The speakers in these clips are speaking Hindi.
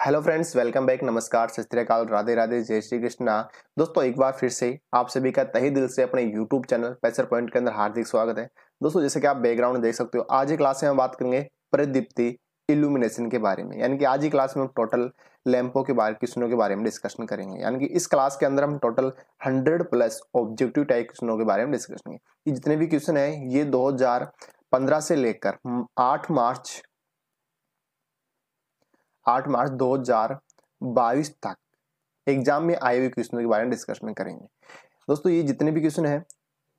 Hello friends, welcome back. नमस्कार, सत श्री अकाल, राधे राधे, जय श्री कृष्णा। दोस्तों, एक बार फिर से आप सभी का तहे दिल से अपने यूट्यूब चैनल पैसर पॉइंट के अंदर हार्दिक स्वागत है। दोस्तों, जैसे कि आप बैकग्राउंड देख सकते हो, आज की क्लास में हम बात करेंगे प्रदीप्ति इल्यूमिनेशन के बारे में। यानी कि आज की क्लास में हम टोटल लैंपों के बारे क्वेश्चनों के बारे में डिस्कशन करेंगे। यानी कि इस क्लास के अंदर हम टोटल 100 प्लस ऑब्जेक्टिव टाइप क्वेश्चनों के बारे में डिस्कशन करेंगे। ये जितने भी क्वेश्चन है ये 2015 से लेकर 8 मार्च 2022 तक एग्जाम में आए हुए क्वेश्चनों के बारे में डिस्कशन करेंगे। दोस्तों, ये जितने भी क्वेश्चन हैं,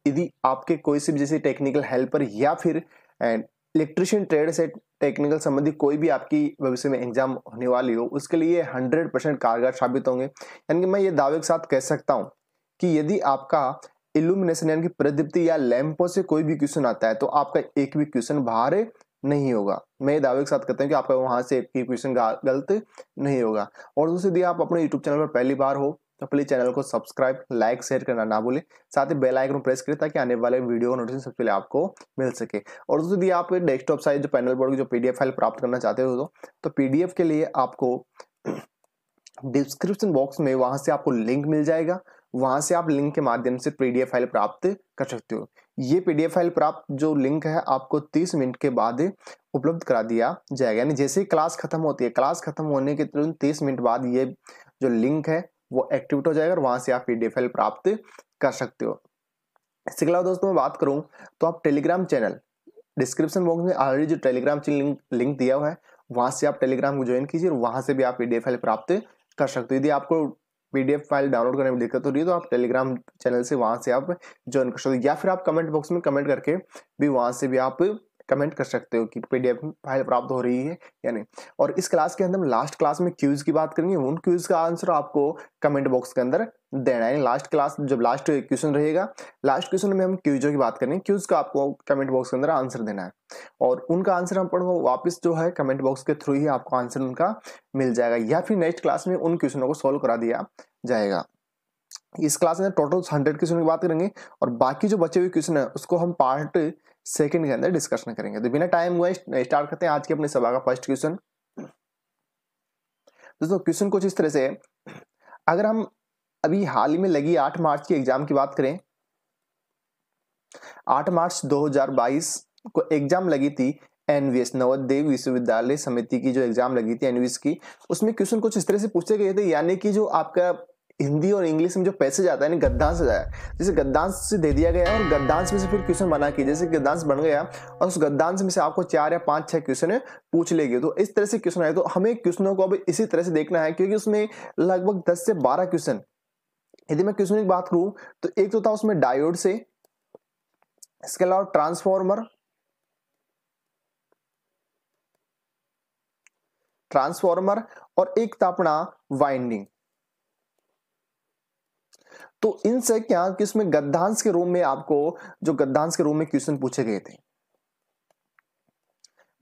यदि आपके कोई से भी जैसे टेक्निकल हेल्पर या फिर इलेक्ट्रिशियन ट्रेड से टेक्निकल संबंधी कोई भी आपकी भविष्य में एग्जाम होने वाली हो, उसके लिए 100% कारगर साबित होंगे। यानी कि मैं ये दावे के साथ कह सकता हूं कि यदि आपका इल्यूमिनेशन यानी कि प्रदीप्ति या लैंपों से कोई भी क्वेश्चन आता है तो आपका एक भी क्वेश्चन बाहर नहीं होगा। मैं ये दावे के साथ कहता हूं कि आपका वहां से एक भी क्वेश्चन गलत नहीं होगा। और दूसरी, यदि आप अपने यूट्यूब चैनल पर पहली बार हो तो प्लीज चैनल को सब्सक्राइब, लाइक, शेयर करना ना भूलें। साथ ही बेल आइकन प्रेस करें ताकि आने वाले वीडियो का नोटिफिकेशन सबसे पहले आपको मिल सके। और दूसरी, यदि आप डेस्कटॉप साइज जो पैनल बोर्ड की जो पीडीएफ फाइल प्राप्त करना चाहते हो तो पीडीएफ के लिए आपको डिस्क्रिप्शन बॉक्स में वहां से आपको लिंक मिल जाएगा। वहां से आप लिंक के माध्यम से पीडीएफ फाइल प्राप्त कर सकते हो। ये पीडीएफ फाइल प्राप्त जो लिंक है आपको 30 मिनट के बाद उपलब्ध करा दिया जाएगा। यानी जैसे ही क्लास खत्म होती है, क्लास खत्म होने के तुरंत 30 मिनट बाद ये जो लिंक है वो एक्टिवेट हो जाएगा और वहां से आप पीडीएफ फाइल प्राप्त कर सकते हो। इसके अलावा दोस्तों मैं बात करूं तो आप टेलीग्राम चैनल, डिस्क्रिप्शन बॉक्स में ऑलरेडी जो टेलीग्राम लिंक दिया हुआ है, वहां से आप टेलीग्राम को ज्वाइन कीजिए और वहां से भी आप पीडीएफ फाइल प्राप्त कर सकते हो। यदि आपको पीडीएफ फाइल डाउनलोड करने में दिक्कत हो रही है तो आप टेलीग्राम चैनल से वहां से आप ज्वाइन कर सकते हो, या फिर आप कमेंट बॉक्स में कमेंट करके भी वहां से भी आप कमेंट कर सकते हो कि पीडीएफ फाइल प्राप्त हो रही है या नहीं। और इस क्लास के अंदर हम लास्ट क्लास में क्यूज की बात करेंगे। उन क्यूज का आंसर आपको कमेंट बॉक्स के अंदर देना है। लास्ट क्लास जब लास्ट क्वेश्चन रहेगा, लास्ट क्वेश्चन में हम क्यूजों की बात करेंगे। क्यूज का आपको कमेंट बॉक्स के अंदर आंसर देना है और उनका आंसर हम पढ़ो वापस जो है कमेंट बॉक्स के थ्रू ही आपको आंसर उनका मिल जाएगा, या फिर नेक्स्ट क्लास में उन क्वेश्चनों को सोल्व करा दिया जाएगा। इस क्लास में टोटल 100 क्वेश्चन की बात करेंगे और बाकी जो बचे हुए क्वेश्चन है उसको हम पार्ट सेकंड के अंदर डिस्कशन करेंगे। तो बिना टाइम हुए स्टार्ट करते हैं आज की अपनी सभा का फर्स्ट क्वेश्चन। दोस्तों, क्वेश्चन कुछ इस तरह से है। अगर हम अभी हाल ही में लगी 8 मार्च की एग्जाम की बात करें, 8 मार्च 2022 को एग्जाम लगी थी एनवीएस, नवोदय विश्वविद्यालय समिति की जो एग्जाम लगी थी एनवीएस की, उसमें क्वेश्चन कुछ इस तरह से पूछे गए थे। यानी कि जो आपका हिंदी और इंग्लिश में जो पैसेज आता है ना, गद्यांश आता है, जैसे गद्यांश से दे दिया गया है और गद्यांश में से फिर क्वेश्चन बना के, जैसे गद्यांश बन गया और उस गद्यांश में से आपको 4 या 5-6 क्वेश्चन पूछ लेंगे। तो इस तरह से क्वेश्चन आए तो हमें क्वेश्चनों को अब इसी तरह से देखना है, क्योंकि उसमें लगभग 10 से 12 क्वेश्चन। यदि मैं क्वेश्चन की बात करूं तो एक तो था उसमें डायोड से, इसके अलावा ट्रांसफॉर्मर और एक था अपना वाइंडिंग। तो इनसे क्या कि इसमें गद्यांश के रूप में आपको जो गद्यांश के रूप में क्वेश्चन पूछे गए थे,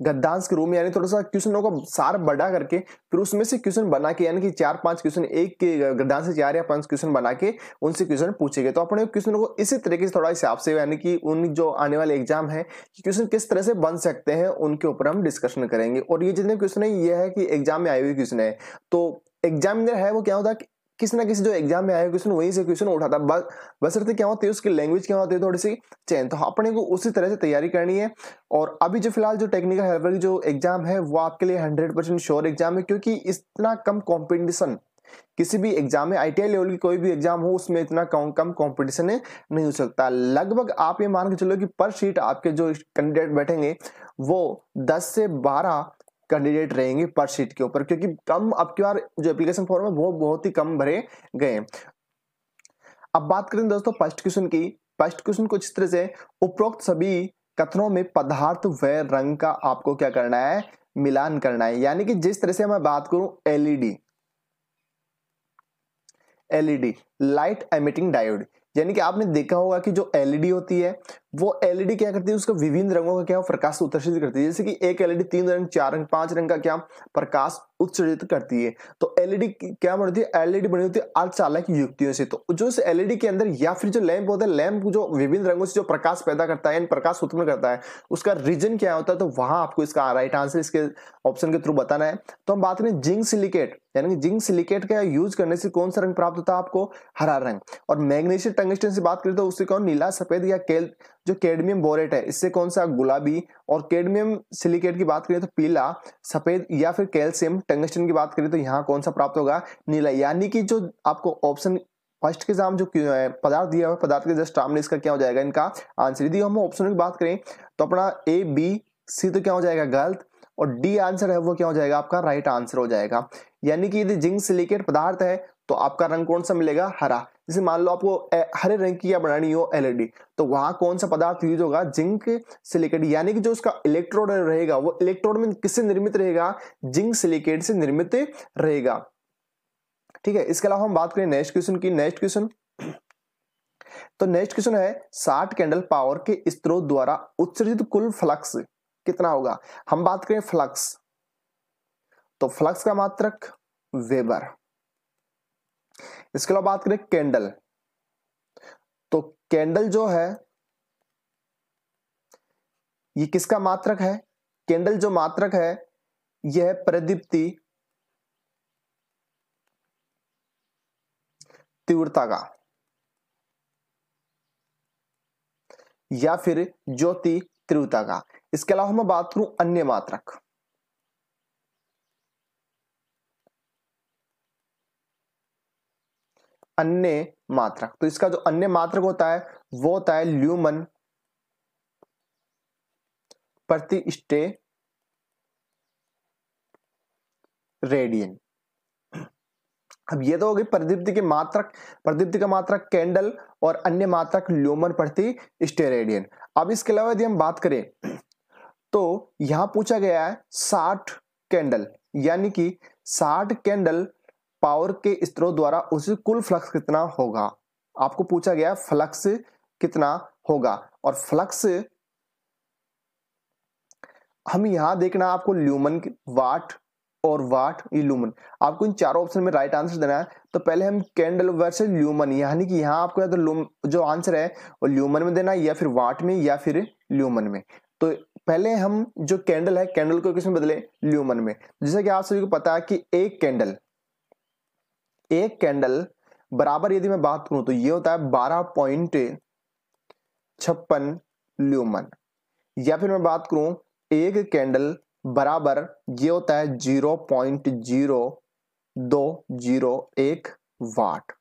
गद्यांश के रूप में, यानी थोड़ा सा क्वेश्चनों को सार बढ़ा करके फिर उसमें से क्वेश्चन बना के, यानी कि 4-5 क्वेश्चन, एक के गद्यांश से 4 या 5 क्वेश्चन बना के उनसे क्वेश्चन पूछे गए। तो अपने क्वेश्चन को इसी तरीके से थोड़ा हिसाब से, यानी कि उन जो आने वाले एग्जाम है क्वेश्चन किस तरह से बन सकते हैं उनके ऊपर हम डिस्कशन करेंगे। और ये जितने क्वेश्चन है ये है कि एग्जाम में आए हुए क्वेश्चन है, तो एग्जामिनर है वो क्या होता है, किसी ना किसी जो एग्जाम में आए क्वेश्चन वहीं से क्वेश्चन उठाता है। बशर्ते क्या होती है उसकी लैंग्वेज क्या होती है थोड़ी सी चेंज, तो अपने को उसी तरह से तैयारी करनी है। और अभी जो फिलहाल जो टेक्निकल हेल्पर की जो एग्जाम है वो आपके लिए 100% श्योर एग्जाम है, क्योंकि इतना कम कंपटीशन किसी भी एग्जाम में, आईटीआई लेवल की कोई भी एग्जाम हो उसमें इतना कम कंपटीशन नहीं हो सकता। लगभग आप ये मान के चलो कि पर सीट आपके जो कैंडिडेट बैठेंगे वो 10 से 12 कैंडिडेट रहेंगे पर सीट के ऊपर, क्योंकि कम अब की बार जो एप्लीकेशन फॉर्म है वो बहुत ही कम भरे गए। अब बात करें दोस्तों फर्स्ट क्वेश्चन की। फर्स्ट क्वेश्चन कुछ इस तरह से, उपरोक्त सभी कथनों में पदार्थ व रंग का आपको क्या करना है, मिलान करना है। यानी कि जिस तरह से मैं बात करूं एलईडी लाइट एमिटिंग डायोड, यानी कि आपने देखा होगा कि जो एलईडी होती है वो एलईडी क्या करती है, उसका विभिन्न रंगों का क्या प्रकाश उत्सर्जित करती है। जैसे कि एक एलईडी 3 रंग, 4 रंग, 5 रंग का क्या प्रकाश उत्सर्जित करती है। तो एलईडी क्या बनती है, एलईडी बनी होती है अर्धचालक युक्तियों से। तो जो इस एलईडी के अंदर या फिर जो लैंप होता है, लैंप जो विभिन्न रंगों से जो प्रकाश पैदा करता है, प्रकाश उत्पन्न करता है, उसका रीजन क्या होता है, तो वहां आपको इसका राइट आंसर इसके ऑप्शन के थ्रू बताना है। तो हम बात करें जिंक सिलिकेट, यानी कि जिंक सिलिकेट का यूज करने से कौन सा रंग प्राप्त होता है आपको, हरा रंग। और मैग्नीशियम टंगस्टन से बात करें तो उससे कौन, नीला, सफेद या जो कैडमियम बोरेट है इससे कौन सा, गुलाबी। और कैडमियम सिलिकेट की बात करें तो पीला, सफेद या फिर कैल्शियम टंगस्टन की बात करें तो यहाँ कौन सा प्राप्त होगा, नीला। यानी कि जो आपको ऑप्शन फर्स्ट के सामने जो पदार्थ दिया हुआ, पदार्थ के जस्ट सामने इसका क्या हो जाएगा, इनका आंसर। यदि हम ऑप्शन की बात करें तो अपना ए बी सी तो क्या हो जाएगा गलत, और डी आंसर है वो क्या हो जाएगा आपका राइट आंसर हो जाएगा। यानी कि यदि जिंक सिलिकेट पदार्थ है तो आपका रंग कौन सा मिलेगा, हरा। जैसे मान लो आपको हरे रंग की क्या बनानी हो, एलईडी, तो वहां कौन सा पदार्थ यूज होगा, जिंक सिलिकेट। यानी कि जो उसका इलेक्ट्रोड रहेगा वो इलेक्ट्रोड में किससे निर्मित रहेगा, जिंक सिलिकेट से निर्मित रहेगा। ठीक है, इसके अलावा हम बात करें नेक्स्ट क्वेश्चन की। नेक्स्ट क्वेश्चन, तो नेक्स्ट क्वेश्चन है 60 कैंडल पावर के स्रोत द्वारा उत्सर्जित कुल फ्लक्स कितना होगा। हम बात करें फ्लक्स, तो फ्लक्स का मात्रक वेबर। इसके अलावा बात करें कैंडल, तो कैंडल जो है ये किसका मात्रक है, कैंडल जो मात्रक है यह प्रदीप्ति तीव्रता का या फिर ज्योति तीव्रता का। इसके अलावा मैं बात करूं अन्य मात्रक, अन्य मात्रक, तो इसका जो अन्य मात्रक होता है वो होता है ल्यूमन प्रति रेडियन। अब ये तो हो गई प्रदीप्ति के मात्रक, प्रदीप्ति का मात्रक कैंडल और अन्य मात्रक ल्यूमन प्रति स्टेरेडियन। अब इसके अलावा यदि हम बात करें तो यहां पूछा गया है 60 कैंडल, यानी कि 60 कैंडल पावर के स्रोत द्वारा उसे कुल फ्लक्स कितना होगा। आपको पूछा गया फ्लक्स कितना होगा, और फ्लक्स हम यहां देखना आपको ल्यूमन, वाट और वाट लूमन, आपको इन चारों ऑप्शन में राइट आंसर देना है। तो पहले हम कैंडल वर्सेस ल्यूमन, यानी कि यहाँ आपको या तो जो आंसर है वो ल्यूमन में देना, या फिर वाट में, या फिर ल्यूमन में। तो पहले हम जो कैंडल है, कैंडल को किसमें बदले, ल्यूमन में। जैसा कि आप सभी को पता है कि एक कैंडल बराबर, यदि मैं बात करूं तो ये होता है 12.56 ल्यूमन, या फिर मैं बात करूं एक कैंडल बराबर ये होता है 0.0201 वाट,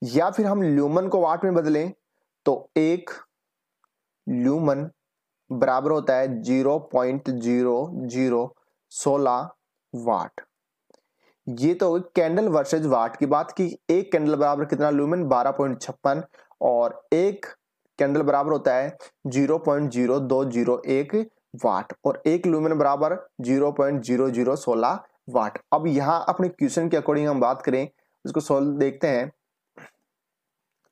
या फिर हम ल्यूमन को वाट में बदलें तो एक ल्यूमन बराबर होता है 0.0016 वाट। ये तो कैंडल वर्सेज वाट की बात की। एक कैंडल बराबर कितना ल्यूमन, 12.56, और एक कैंडल बराबर होता है 0.0201 वाट, और एक ल्यूमेन बराबर 0.0016 वाट। अब यहां अपने क्वेश्चन के अकॉर्डिंग हम बात करें, इसको सॉल्व देखते हैं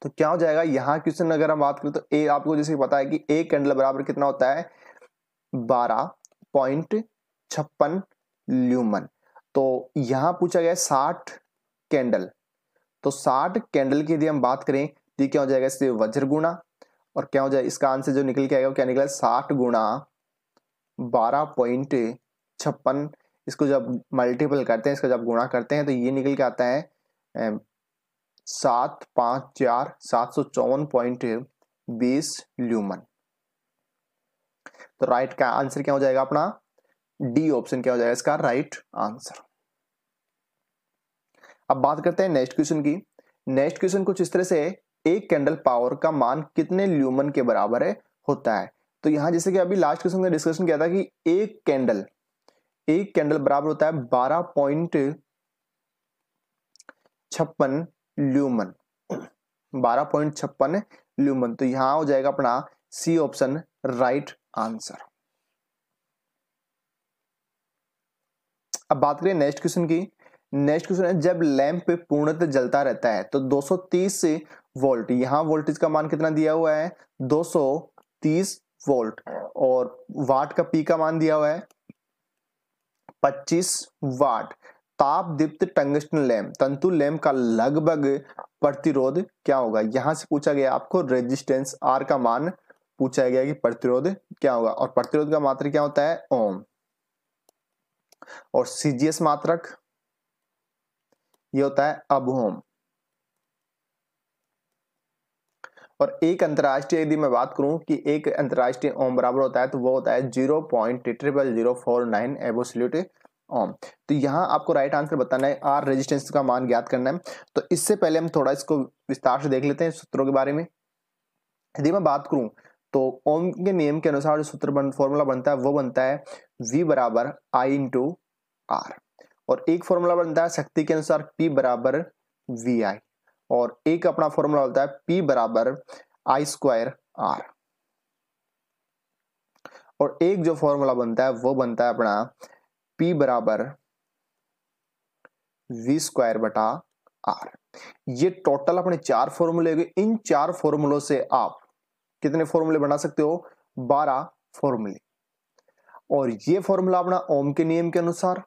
तो क्या हो जाएगा। यहां क्वेश्चन अगर हम बात करें तो ए आपको जैसे पता है कि एक कैंडल बराबर कितना होता है 12.56 ल्यूमन। तो यहां पूछा गया 60 कैंडल, तो 60 कैंडल की यदि हम बात करें तो क्या हो जाएगा, इससे वज्र गुणा, और क्या हो जाए इसका आंसर जो निकल के आएगा क्या निकला, 60 गुणा 12.56। इसको जब मल्टीपल करते हैं, इसका जब गुणा करते हैं तो ये निकल के आता है 754 ल्यूमन। तो राइट का आंसर क्या हो जाएगा अपना, डी ऑप्शन क्या हो जाएगा इसका राइट आंसर। अब बात करते हैं नेक्स्ट क्वेश्चन की। नेक्स्ट क्वेश्चन कुछ इस तरह से, एक कैंडल पावर का मान कितने ल्यूमन के बराबर है होता है। तो यहां जैसे कि अभी लास्ट क्वेश्चन में डिस्कशन किया था कि एक कैंडल बराबर होता है 12.56 ल्यूमन, 12.56 ल्यूमन। तो यहां हो जाएगा अपना सी ऑप्शन राइट आंसर। अब बात करें नेक्स्ट क्वेश्चन की। नेक्स्ट क्वेश्चन है, जब लैंप पूर्णतः जलता रहता है तो 230 वोल्ट। यहाँ वोल्टेज का मान कितना दिया हुआ है 230 वोल्ट, और वाट का पी का मान दिया हुआ है 25 वाट। ताप दीप्त टंगस्टन लैंप, तंतु लैंप का लगभग प्रतिरोध क्या होगा। यहां से पूछा गया आपको रेजिस्टेंस आर का मान पूछा गया कि प्रतिरोध क्या होगा, और प्रतिरोध का मात्रक क्या होता है ओम, और सीजीएस मात्रक ये होता है अब ओम। और एक अंतरराष्ट्रीय यदि मैं बात करूं कि एक अंतरराष्ट्रीय ओम बराबर होता है तो वो होता है 0.0049 एब्सोल्यूट ओम। तो यहां आपको राइट आंसर बताना है, आर रेजिस्टेंस का मान ज्ञात करना है। तो इससे पहले हम थोड़ा इसको विस्तार से देख लेते हैं सूत्रों के बारे में। यदि मैं बात करूं तो ओम के नियम के अनुसार जो सूत्र फॉर्मूला बनता है वो बनता है V बराबर I इंटू आर, और एक फॉर्मूला बनता है शक्ति के अनुसार P बराबर VI, और एक अपना फॉर्मूला होता है P बराबर I स्क्वायर R, और एक जो फॉर्मूला बनता है वो बनता है अपना P बराबर V स्क्वायर बटा R। ये टोटल अपने 4 फॉर्मूले हो गए। इन 4 फॉर्मूलों से आप कितने फॉर्मूले बना सकते हो 12 फॉर्मूले, और ये फॉर्मूला अपना ओम के नियम के अनुसार,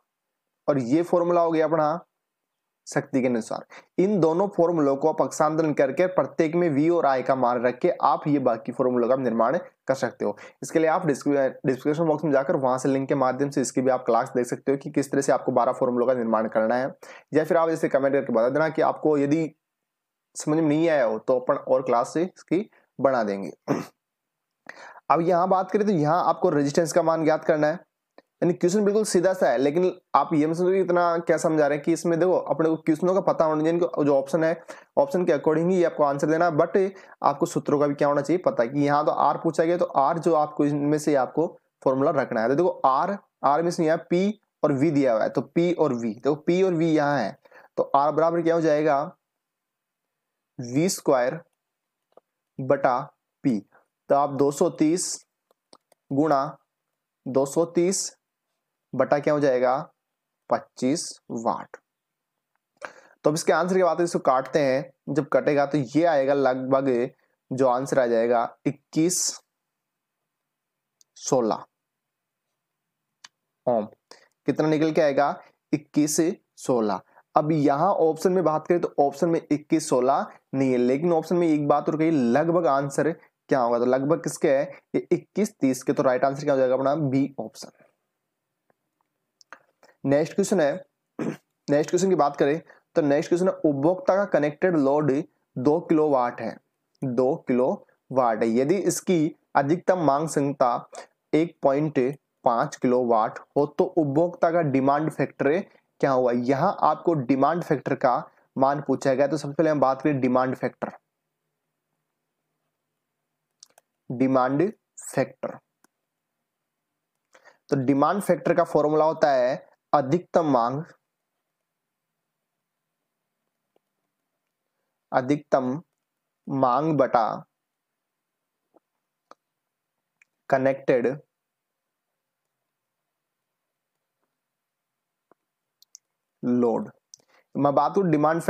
और ये फॉर्मूला हो गया अपना शक्ति के अनुसार। इन दोनों फॉर्मूलों को आप अक्षांतरण करके प्रत्येक में V और I का मान रख के आप ये बाकी फॉर्मूलों का निर्माण कर सकते हो। इसके लिए आप डिस्क्रिप्शन बॉक्स में जाकर वहां से लिंक के माध्यम से इसकी भी आप क्लास देख सकते हो कि किस तरह से आपको 12 फॉर्मूलों का निर्माण करना है, या फिर आप जैसे कमेंट करके बता देना कि आपको यदि समझ में नहीं आया हो तो अपन और क्लास से इसकी बना देंगे। अब यहां बात करें तो यहां आपको रेजिस्टेंस का मान ज्ञात करना है, यानी क्वेश्चन बिल्कुल सीधा सा है, लेकिन आप ये मत समझो इतना क्या समझा रहे हैं कि इसमें देखो अपने को क्वेश्चनों का पता होना चाहिए, इनको जो ऑप्शन है ऑप्शन के अकॉर्डिंग ही आपको आंसर देना है, बट आपको सूत्रों का भी क्या होना चाहिए पता, कि यहाँ तो आर पूछा गया तो आर जो आपको इनमें से आपको फॉर्मूला रखना है। तो देखो आर में से यहाँ पी और वी दिया हुआ है, तो पी और वी, देखो पी और वी यहाँ है, तो आर बराबर क्या हो जाएगा वी स्क्वायर बटा पी। तो आप 230 गुणा 230 बटा क्या हो जाएगा 25 वाट। तो अब इसके आंसर की बात है, इसको काटते हैं, जब कटेगा तो ये आएगा लगभग जो आंसर आ जाएगा 2116 ओम। कितना निकल के आएगा 2116। अब यहां ऑप्शन में बात करें तो ऑप्शन में 2116 नहीं है, लेकिन ऑप्शन में एक बात और कही लगभग आंसर क्या होगा, तो लगभग किसके है ये 2130 के, तो राइट आंसर क्या हो जाएगा अपना बी ऑप्शन। नेक्स्ट क्वेश्चन है, नेक्स्ट क्वेश्चन की बात करें तो नेक्स्ट क्वेश्चन है उपभोक्ता का कनेक्टेड लोड 2 किलोवाट है, 2 किलोवाट है। यदि इसकी अधिकतम मांग क्षमता 1.5 किलोवाट हो तो उपभोक्ता का डिमांड फैक्टर क्या होगा। यहां आपको डिमांड फैक्टर का मान पूछा गया, तो सबसे पहले हम बात करें डिमांड फैक्टर। डिमांड फैक्टर, तो डिमांड फैक्टर का फॉर्मूला होता है अधिकतम मांग बटा कनेक्टेड लोड। मैं बात करूं डिमांड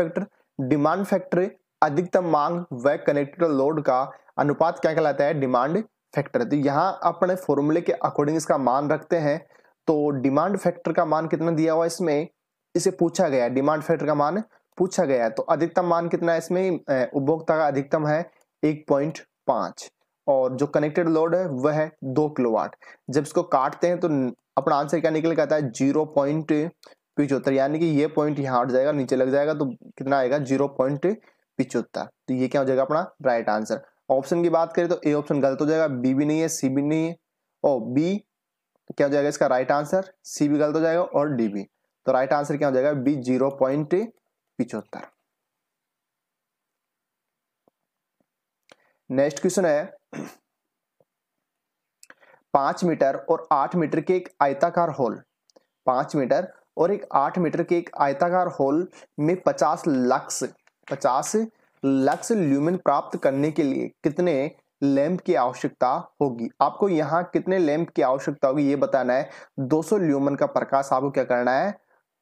फैक्टर अधिकतम मांग व कनेक्टेड लोड का अनुपात क्या कहलाता है डिमांड फैक्टर। तो यहां अपने फॉर्मूले के अकॉर्डिंग इसका मान रखते हैं, तो डिमांड फैक्टर का मान कितना दिया हुआ इसमें, इसे पूछा गया है, डिमांड फैक्टर का मान पूछा गया है, तो अधिकतम मान कितना है इसमें उपभोक्ता का अधिकतम है 1.5, और जो कनेक्टेड लोड है वह है 2 किलोवाट। जब इसको काटते हैं तो अपना आंसर क्या निकल के आता है 0.75, यानी कि ये पॉइंट यहाँ हट जाएगा, नीचे लग जाएगा, तो कितना आएगा 0.75। तो ये क्या हो जाएगा अपना राइट आंसर। ऑप्शन की बात करें तो ए ऑप्शन गलत हो जाएगा, बी भी नहीं है, सी भी नहीं है, और बी क्या हो जाएगा इसका राइट आंसर, सी भी गलत हो जाएगा, और डी भी। तो राइट आंसर क्या हो जाएगा बी 0.75। नेक्स्ट क्वेश्चन है 5 मीटर और 8 मीटर के एक आयताकार होल, 5 मीटर और एक 8 मीटर के एक आयताकार होल में 50 लक्स ल्यूमेन प्राप्त करने के लिए कितने लैंप की आवश्यकता होगी। आपको यहाँ कितने लैंप की आवश्यकता होगी ये बताना है। 200 ल्यूमेन का प्रकाश आपको क्या करना है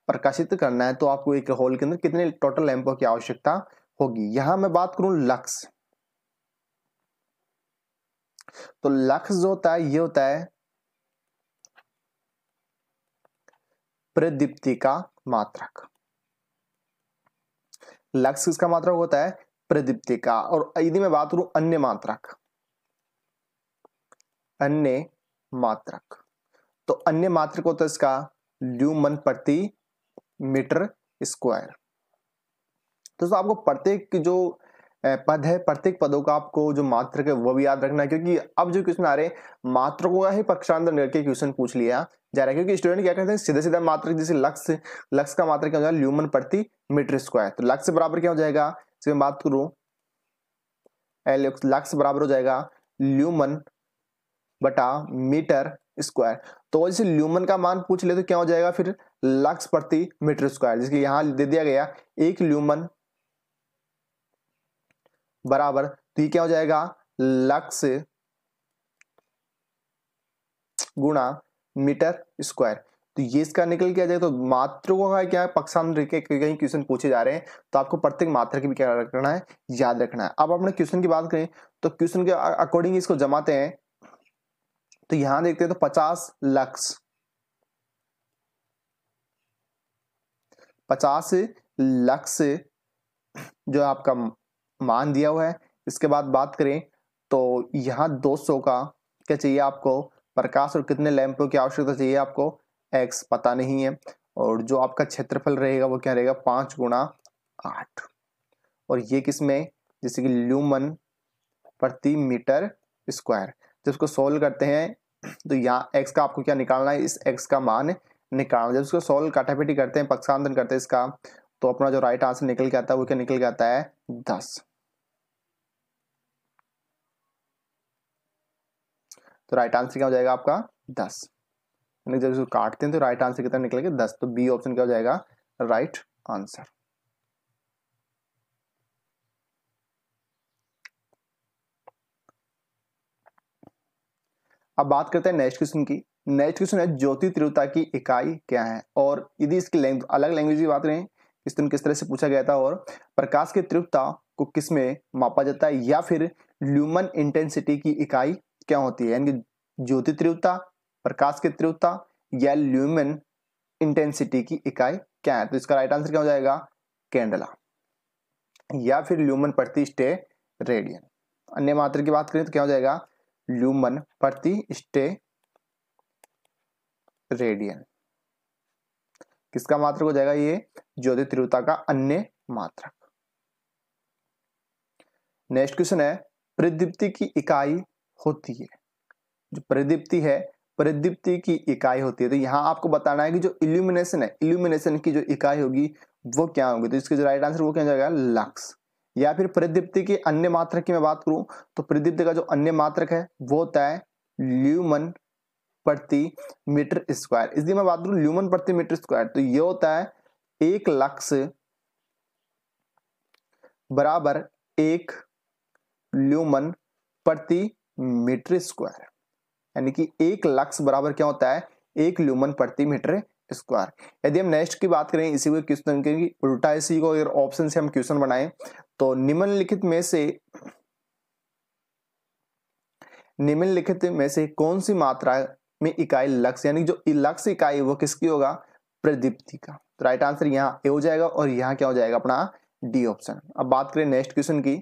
प्रकाशित करना है, तो आपको एक होल के अंदर कितने टोटल लैंपों की आवश्यकता होगी। यहां मैं बात करूं लक्स, तो लक्स जो होता है ये होता है प्रदीप्ति का मात्रक। लक्स किसका मात्रक होता है? प्रदीप्ति का। और यदि मैं बात करूं अन्य मात्रक, अन्य मात्रक, तो अन्य मात्रक होता है इसका ल्यूमन प्रति मीटर स्क्वायर। तो आपको प्रत्येक जो पद है, प्रत्येक पदों का आपको जो मात्रक है वो भी याद रखना है, क्योंकि अब जो क्वेश्चन आ रहे हैं मात्रकों का ही पक्षांतर करके क्वेश्चन पूछ लिया जा रहा है। क्योंकि स्टूडेंट क्या करते हैं, सीधे सीधा मात्रक, जैसे लक्स, लक्स का मात्रक क्या हो जाएगा? ल्यूमन प्रति मीटर स्क्वायर। तो लक्स बराबर क्या हो जाएगा? इसमें मैं बात करूं लक्स बराबर हो जाएगा ल्यूमन बटा मीटर स्क्वायर। तो जैसे ल्यूमन का मान पूछ ले तो क्या हो जाएगा फिर? लक्स प्रति मीटर स्क्वायर। जिसके यहां दे दिया गया 1 ल्यूमन बराबर, तो ये क्या हो जाएगा? लक्स गुणा मीटर स्क्वायर। तो ये इसका निकल के आ जाएगा। तो मात्रकों का क्या है? पक्षांतर के कई क्वेश्चन पूछे जा रहे हैं, तो आपको प्रत्येक मात्रक भी क्या रखना है? याद रखना है। अब अपने क्वेश्चन की बात करें तो क्वेश्चन के अकॉर्डिंग इसको जमाते हैं। तो यहां देखते हैं तो 50 लक्स, 50 लक्स जो आपका मान दिया हुआ है। इसके बाद बात करें तो यहां 200 का क्या चाहिए आपको? प्रकाश। और कितने लैंपों की आवश्यकता चाहिए आपको? x पता नहीं है। और जो आपका क्षेत्रफल रहेगा वो क्या रहेगा? 5 गुणा 8। और ये किसमें? जैसे कि ल्यूमन प्रति मीटर स्क्वायर। जब उसको सोल्व करते हैं तो यहाँ x का आपको क्या निकालना है? इस x का मान निकालना। जब उसको सोल्व काटापीटी करते हैं, पक्षांतर करते हैं इसका, तो अपना जो राइट आंसर निकल के आता है वो क्या निकल के आता है? 10। तो राइट आंसर क्या हो जाएगा आपका? 10। जब इसको काटते हैं तो राइट आंसर कितना निकलेगा? 10। तो बी ऑप्शन क्या हो जाएगा? Right answer. अब बात करते हैं नेक्स्ट क्वेश्चन की। नेक्स्ट क्वेश्चन है ज्योति तीव्रता की इकाई क्या है? और यदि इसकी अलग लैंग्वेज की बात करें, क्वेश्चन किस तरह से पूछा गया था, और प्रकाश की तीव्रता को किस में मापा जाता है, या फिर ल्यूमन इंटेंसिटी की इकाई क्या होती है? यानी ज्योति तीव्रता, प्रकाश की तीव्रता, या ल्यूमन इंटेंसिटी की इकाई क्या है? तो इसका राइट आंसर क्या हो जाएगा? कैंडला, या फिर ल्यूमन प्रति स्टे रेडियन। अन्य मात्रा की बात करें तो क्या हो जाएगा? ल्यूमन प्रति स्टे रेडियन। किसका मात्रक हो जाएगा? ये ज्योति तीव्रता का अन्य मात्रक। नेक्स्ट क्वेश्चन है प्रदीप्ति की इकाई होती है। जो प्रदीप्ति है, प्रदीप्ति की इकाई होती है। तो यहां आपको बताना है कि जो इल्यूमिनेशन है, इल्यूमिनेशन की जो इकाई होगी वो क्या होगी? तो इसके जो राइट आंसर वो क्या हो जाएगा? लक्स। या फिर प्रदीप्ति के अन्य मात्रक की मैं बात करूं तो प्रदीप्ति का जो अन्य मात्रक है वो होता है ल्यूमन प्रति मीटर स्क्वायर। इसलिए मैं बात करूं ल्यूमन प्रति मीटर स्क्वायर, तो ये होता है 1 लक्स बराबर 1 ल्यूमन प्रति मीटर स्क्वायर। यानी कि 1 लक्स बराबर क्या होता है? 1 ल्यूमन प्रति मीटर स्क्वायर। यदि हम नेक्स्ट की बात करें इसी को क्वेश्चन के उल्टा, इसी को अगर ऑप्शन से हम क्वेश्चन बनाएं तो निम्नलिखित में से कौन सी मात्रा में इकाई लक्स, यानी जो लक्स इकाई वो किसकी होगा? प्रदीप्ति का। तो राइट आंसर यहाँ ए हो जाएगा, और यहाँ क्या हो जाएगा? अपना डी ऑप्शन। अब बात करें नेक्स्ट क्वेश्चन की।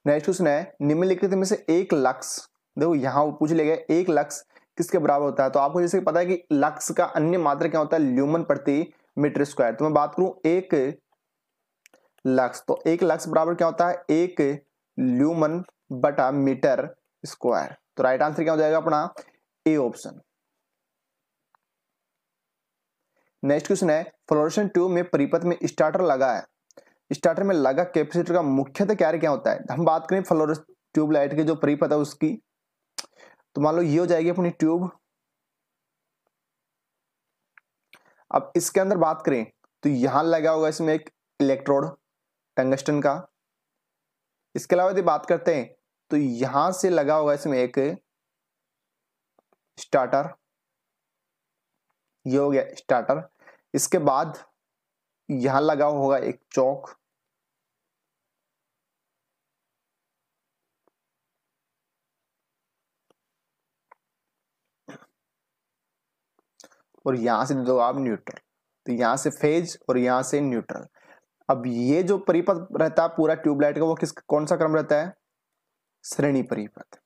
नेक्स्ट क्वेश्चन है निम्नलिखित में से 1 लक्स, देखो यहाँ वो पूछ लिया गया 1 लक्स किसके बराबर होता है? तो आपको जैसे पता है कि लक्स का अन्य मात्रक क्या होता है? ल्यूमन प्रति मीटर स्क्वायर। तो मैं बात करूं 1 लक्स, तो 1 लक्स बराबर क्या होता है? 1 ल्यूमन बटा मीटर स्क्वायर। तो राइट आंसर क्या हो जाएगा? अपना ए ऑप्शन। नेक्स्ट क्वेश्चन है फ्लोरेसेंट ट्यूब में परिपथ में स्टार्टर लगा है, स्टार्टर में लगा कैपेसिटर का मुख्यतः कार्य क्या होता है? हम बात करें फ्लोरेसेंट ट्यूबलाइट के जो परिपथ है उसकी, तो मान लो ये हो जाएगी अपनी ट्यूब। अब इसके अंदर बात करें तो यहां लगा होगा इसमें एक इलेक्ट्रोड टंगस्टन का। इसके अलावा यदि बात करते हैं तो यहां से लगा होगा इसमें एक स्टार्टर, ये हो गया स्टार्टर। इसके बाद यहां लगा होगा एक चौक, और यहां से दे दो आप न्यूट्रल। तो यहां से फेज और यहां से न्यूट्रल। अब ये जो परिपथ रहता है पूरा ट्यूबलाइट का, वो कौन सा क्रम रहता है? श्रेणी परिपथ।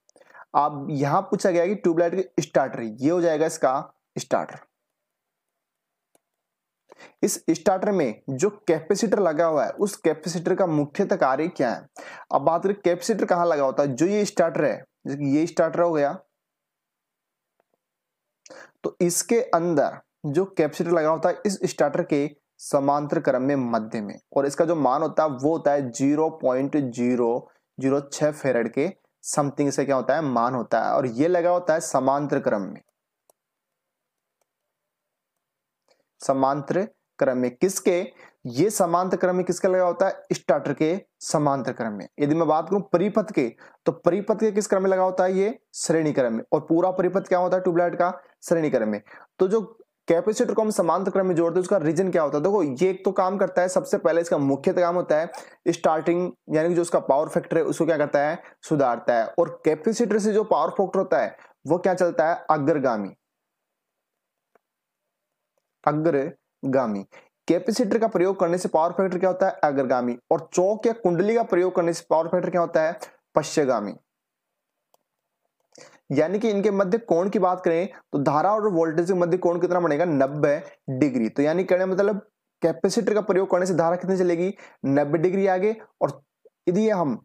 अब यहां पूछा गया कि ट्यूबलाइट के स्टार्टर, ये हो जाएगा इसका स्टार्टर। इस स्टार्टर में जो कैपेसिटर लगा हुआ है, उस कैपेसिटर का मुख्यतः कार्य क्या है? अब बात करें कैपेसिटर कहां लगा होता है, जो ये स्टार्टर है, जैसे कि ये स्टार्टर हो गया, तो इसके अंदर जो कैपेसिटर लगा होता है इस स्टार्टर के समांतर क्रम में मध्य में, और इसका जो मान होता है वो होता है 0.006 फेरेड के समथिंग से क्या होता है, मान होता है, और ये लगा होता है समांतर क्रम में। समांतर क्रम में किसके? ये समांतर क्रम में किसका लगा होता है? स्टार्टर के समांतर क्रम में। यदि मैं बात करूं परिपथ के, तो परिपथ के किस क्रम में लगा होता है? ये श्रेणी क्रम में। और पूरा परिपथ क्या होता है ट्यूबलाइट का? श्रेणी क्रम में। तो जो कैपेसिटर को हम समांतर क्रम में जोड़ते हैं उसका रीजन क्या होता है? देखो ये एक तो काम करता है, सबसे पहले इसका मुख्य काम होता है स्टार्टिंग, यानी कि जो उसका पावर फैक्टर है उसको क्या करता है? सुधारता है। और कैपेसिटर से जो पावर फैक्टर होता है वो क्या चलता है? अग्रगामी। अग्रगामी। कैपेसिटर का प्रयोग करने से पावर फैक्टर क्या होता है? अग्रगामी। और चौक या कुंडली का प्रयोग करने से पावर फैक्टर क्या होता है? पश्चगामी। यानी कि इनके मध्य कोण की बात करें तो धारा और वोल्टेज के मध्य कोण कितना बनेगा? 90 डिग्री। तो यानी कहने मतलब कैपेसिटर का प्रयोग करने से धारा कितनी चलेगी? 90 डिग्री आगे। और यदि हम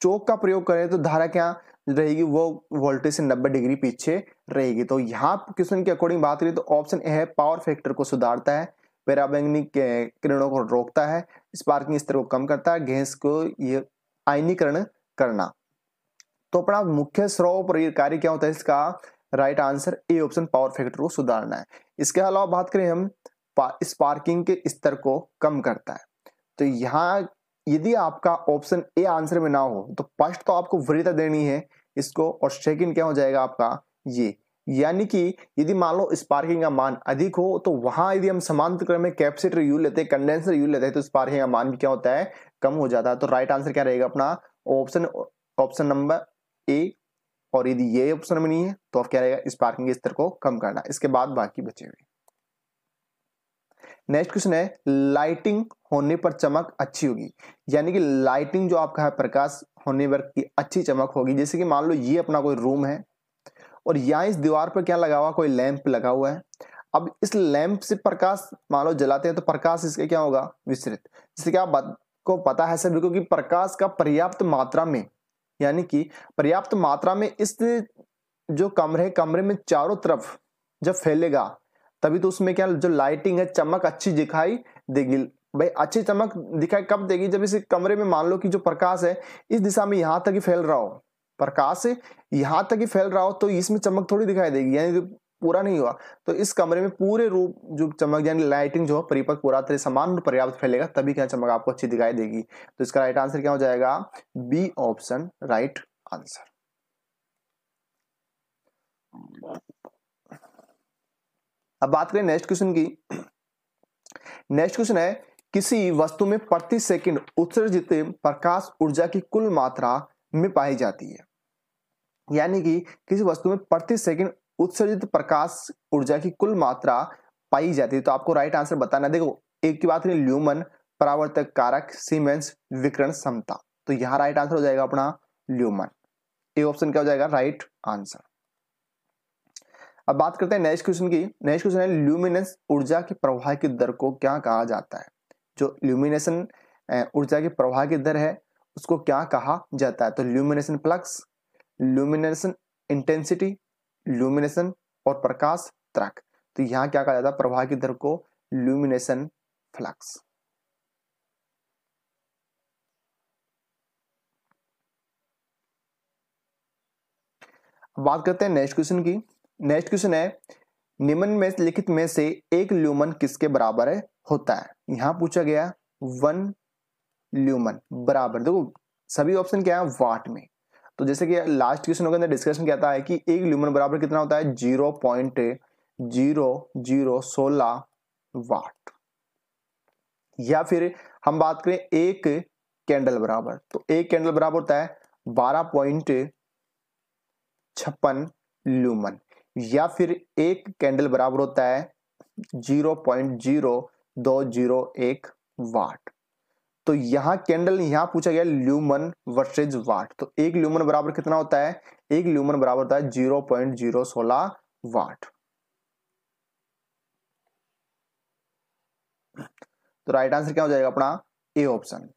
चौक का प्रयोग करें तो धारा क्या रहेगी? वो वोल्टेज से 90 डिग्री पीछे रहेगी। तो यहां क्वेश्चन के अकॉर्डिंग बात करें तो ऑप्शन ए है, पावर फैक्टर को सुधारता है, पराबैंगनी किरणों को रोकता है, स्पार्किंग स्तर को कम करता है, गैस को ये आयनीकरण करना। तो अपना मुख्य स्रोत कार्य क्या होता है इसका? Right answer A option, power factor को सुधारना है। इसके अलावा बात करें हम स्पार्किंग के स्तर को कम करता है। तो यहां यदि आपका ऑप्शन ए आंसर में ना हो तो फर्स्ट तो आपको वरीयता देनी है इसको, और सेकंड क्या हो जाएगा आपका? ये। यानी कि यदि मान लो स्पार्किंग का मान अधिक हो तो वहां यदि हम समांतर क्रम में कैपेसिटर यूज लेते हैं, कंडेंसर यूज लेते हैं, तो स्पार्किंग का मान भी क्या होता है? कम हो जाता है। तो राइट आंसर क्या रहेगा अपना? Option number A. और यदि ये ऑप्शन में नहीं है तो अब क्या रहेगा? स्पार्किंग के स्तर को कम करना। इसके बाद बाकी बचे हुए। नेक्स्ट क्वेश्चन है, लाइटिंग होने पर चमक अच्छी होगी। यानी कि लाइटिंग जो आपका है, प्रकाश होने पर की अच्छी चमक होगी। जैसे कि मान लो ये अपना कोई रूम है और यहाँ इस दीवार पर क्या लगा हुआ? कोई लैंप लगा हुआ है। अब इस लैंप से प्रकाश मान लो जलाते हैं तो प्रकाश इसके क्या होगा? विसरित। जैसे कि आपको पता है सभी को कि प्रकाश का पर्याप्त मात्रा में, यानी कि पर्याप्त मात्रा में इस जो कमरे में चारों तरफ जब फैलेगा तभी तो उसमें क्या जो लाइटिंग है, चमक अच्छी दिखाई देगी। भाई अच्छी चमक दिखाई कब देगी? जब इस कमरे में मान लो कि जो प्रकाश है इस दिशा में यहां तक ही फैल रहा हो, प्रकाश यहां तक ही फैल रहा हो, तो इसमें चमक थोड़ी दिखाई देगी, यानी तो पूरा नहीं हुआ। तो इस कमरे में पूरे रूप जो चमक यानी लाइटिंग जो परिपथ पूरा तरह समान पर्याप्त फैलेगा तभी क्या चमक आपको अच्छी दिखाई देगी। तो इसका राइट आंसर क्या हो जाएगा? B option right answer. अब बात करें नेक्स्ट क्वेश्चन की। नेक्स्ट क्वेश्चन है, किसी वस्तु में प्रति सेकंड उत्सर्जित प्रकाश ऊर्जा की कुल मात्रा में पाई जाती है। यानी कि किसी वस्तु में प्रति सेकंड उत्सर्जित प्रकाश ऊर्जा की कुल मात्रा पाई जाती है। तो आपको राइट आंसर बताना। देखो एक की बात करें ल्यूमन, परावर्तक कारक, सीमेंस, विकिरण क्षमता। तो यहां राइट आंसर हो जाएगा अपना ल्यूमन। ए ऑप्शन क्या हो जाएगा? Right answer. अब बात करते हैं नेक्स्ट क्वेश्चन की। नेक्स्ट क्वेश्चन है, ल्यूमिनेंस ऊर्जा के प्रवाह की दर को क्या कहा जाता है? जो ल्यूमिनेशन ऊर्जा के प्रवाह की दर है उसको क्या कहा जाता है? तो ल्यूमिनेशन फ्लक्स, ल्यूमिनेशन इंटेंसिटी, ल्यूमिनेशन और प्रकाश तरंग। तो यहां क्या कहा जाता है प्रवाह की दर को? ल्यूमिनेशन फ्लक्स। बात करते हैं नेक्स्ट क्वेश्चन की। नेक्स्ट क्वेश्चन है, निम्न में लिखित में से एक ल्यूमन किसके बराबर है होता है? यहां पूछा गया 1 ल्यूमन बराबर, देखो सभी ऑप्शन क्या है? वाट में। तो जैसे कि लास्ट क्वेश्चन के अंदर डिस्कशन क्या था है कि एक ल्यूमन बराबर कितना होता है? 0.0016 वाट। या फिर हम बात करें एक कैंडल बराबर, तो एक कैंडल बराबर होता है 12.56 ल्यूमन, या फिर एक कैंडल बराबर होता है 0.0201 वाट। तो यहां कैंडल, यहां पूछा गया ल्यूमन वर्सेज वाट, तो एक ल्यूमन बराबर कितना होता है, एक ल्यूमन बराबर होता है 0.016 वाट। तो राइट आंसर क्या हो जाएगा अपना ए ऑप्शन।